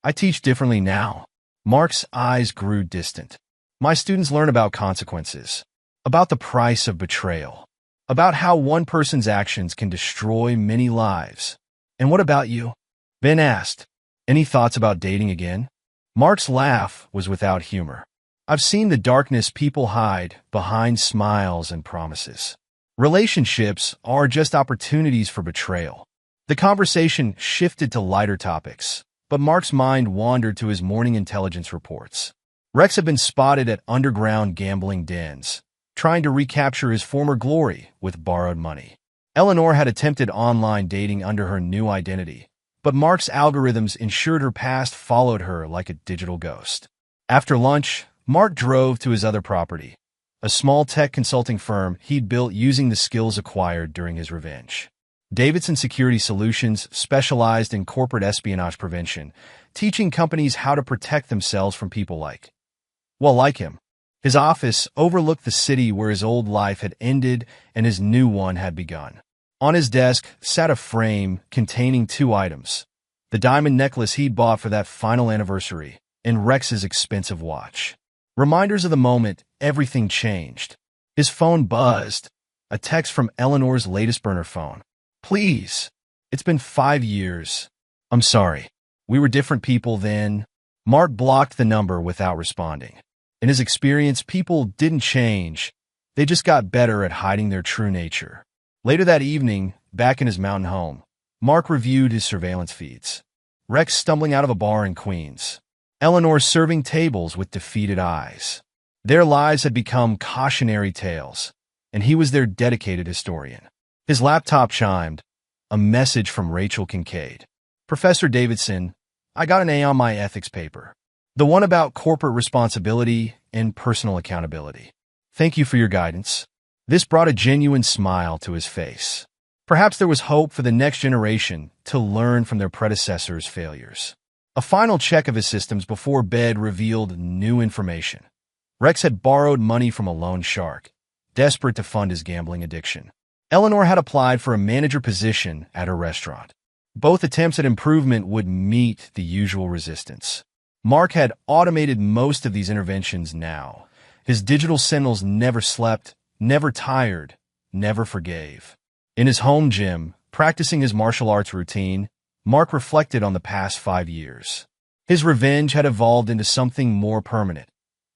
I teach differently now. Mark's eyes grew distant. My students learn about consequences, about the price of betrayal, about how one person's actions can destroy many lives. And what about you? Ben asked. Any thoughts about dating again? Mark's laugh was without humor. I've seen the darkness people hide behind smiles and promises. Relationships are just opportunities for betrayal. The conversation shifted to lighter topics, but Mark's mind wandered to his morning intelligence reports. Rex had been spotted at underground gambling dens, trying to recapture his former glory with borrowed money. Eleanor had attempted online dating under her new identity, but Mark's algorithms ensured her past followed her like a digital ghost. After lunch, Mark drove to his other property, a small tech consulting firm he'd built using the skills acquired during his revenge. Davidson Security Solutions specialized in corporate espionage prevention, teaching companies how to protect themselves from people like him. His office overlooked the city where his old life had ended and his new one had begun. On his desk sat a frame containing 2 items, the diamond necklace he'd bought for that final anniversary and Rex's expensive watch. Reminders of the moment everything changed. His phone buzzed. A text from Eleanor's latest burner phone. Please. It's been 5 years. I'm sorry. We were different people then. Mark blocked the number without responding. In his experience, people didn't change. They just got better at hiding their true nature. Later that evening, back in his mountain home, Mark reviewed his surveillance feeds. Rex stumbling out of a bar in Queens. Eleanor serving tables with defeated eyes. Their lives had become cautionary tales, and he was their dedicated historian. His laptop chimed. A message from Rachel Kincaid. Professor Davidson, I got an A on my ethics paper. The one about corporate responsibility and personal accountability. Thank you for your guidance. This brought a genuine smile to his face. Perhaps there was hope for the next generation to learn from their predecessors' failures. A final check of his systems before bed revealed new information. Rex had borrowed money from a loan shark, desperate to fund his gambling addiction. Eleanor had applied for a manager position at her restaurant. Both attempts at improvement would meet the usual resistance. Mark had automated most of these interventions now. His digital sentinels never slept, never tired, never forgave. In his home gym, practicing his martial arts routine, Mark reflected on the past 5 years. His revenge had evolved into something more permanent,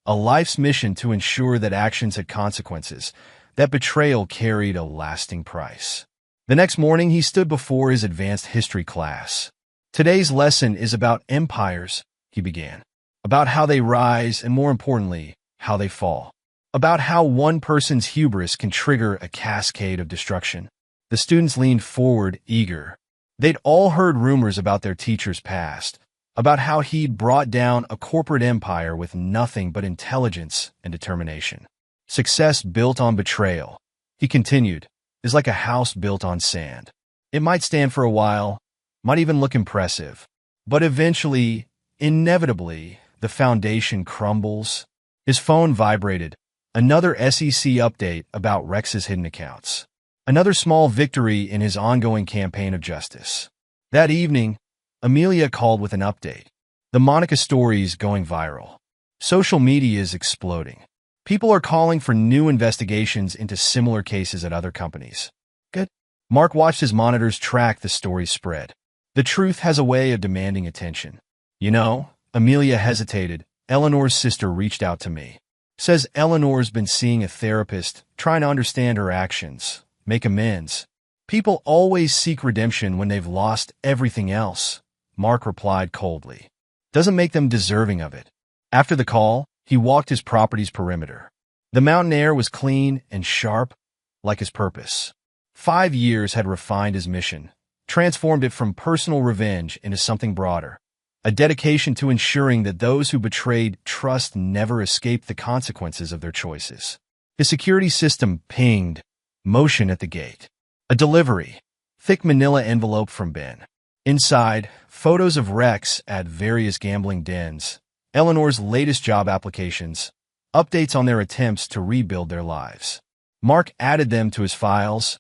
a life's mission to ensure that actions had consequences, that betrayal carried a lasting price. The next morning, he stood before his advanced history class. Today's lesson is about empires, he began. About how they rise and, more importantly, how they fall. About how one person's hubris can trigger a cascade of destruction. The students leaned forward, eager. They'd all heard rumors about their teacher's past, about how he'd brought down a corporate empire with nothing but intelligence and determination. Success built on betrayal, he continued, is like a house built on sand. It might stand for a while, might even look impressive, but eventually, inevitably, the foundation crumbles. His phone vibrated. Another SEC update about Rex's hidden accounts. Another small victory in his ongoing campaign of justice. That evening, Amelia called with an update. The Monica stories going viral. Social media is exploding. People are calling for new investigations into similar cases at other companies. Good. Mark watched his monitors track the story's spread. The truth has a way of demanding attention. You know, Amelia hesitated. Eleanor's sister reached out to me. Says Eleanor's been seeing a therapist, trying to understand her actions, make amends. People always seek redemption when they've lost everything else, Mark replied coldly. Doesn't make them deserving of it. After the call, he walked his property's perimeter. The mountain air was clean and sharp, like his purpose. 5 years had refined his mission, transformed it from personal revenge into something broader, a dedication to ensuring that those who betrayed trust never escaped the consequences of their choices. His security system pinged, motion at the gate. A delivery, thick manila envelope from Ben. Inside, photos of Rex at various gambling dens, Eleanor's latest job applications, updates on their attempts to rebuild their lives. Mark added them to his files,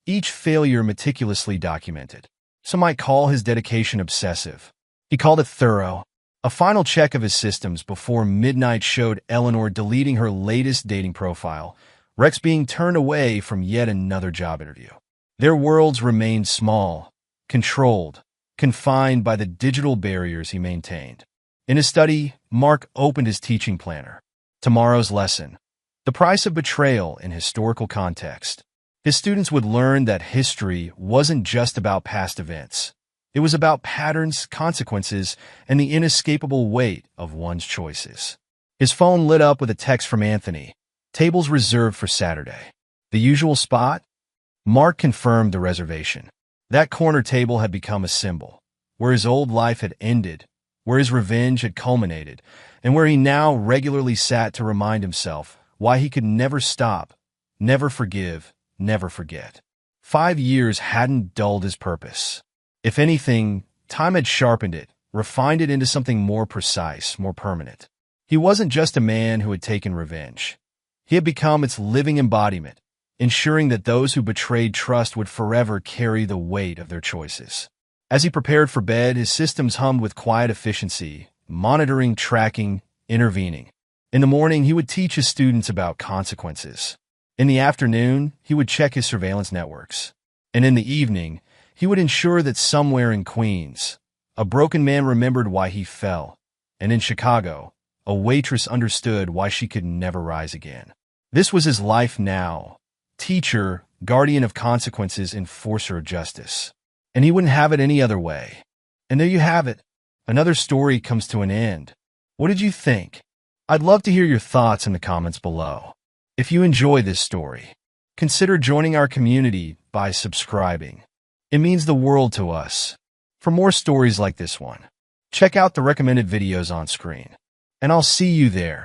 each failure meticulously documented. Some might call his dedication obsessive. He called it thorough. A final check of his systems before midnight showed Eleanor deleting her latest dating profile, Rex being turned away from yet another job interview. Their worlds remained small, controlled, confined by the digital barriers he maintained. In his study, Mark opened his teaching planner. Tomorrow's lesson. The price of betrayal in historical context. His students would learn that history wasn't just about past events. It was about patterns, consequences, and the inescapable weight of one's choices. His phone lit up with a text from Anthony. Tables reserved for Saturday. The usual spot? Mark confirmed the reservation. That corner table had become a symbol, where his old life had ended, where his revenge had culminated, and where he now regularly sat to remind himself why he could never stop, never forgive, never forget. 5 years hadn't dulled his purpose. If anything, time had sharpened it, refined it into something more precise, more permanent. He wasn't just a man who had taken revenge. He had become its living embodiment, ensuring that those who betrayed trust would forever carry the weight of their choices. As he prepared for bed, his systems hummed with quiet efficiency, monitoring, tracking, intervening. In the morning, he would teach his students about consequences. In the afternoon, he would check his surveillance networks. And in the evening, he would ensure that somewhere in Queens, a broken man remembered why he fell. And in Chicago, a waitress understood why she could never rise again. This was his life now. Teacher, guardian of consequences, enforcer of justice. And he wouldn't have it any other way. And there you have it. Another story comes to an end. What did you think? I'd love to hear your thoughts in the comments below. If you enjoy this story, consider joining our community by subscribing. It means the world to us. For more stories like this one, check out the recommended videos on screen. And I'll see you there.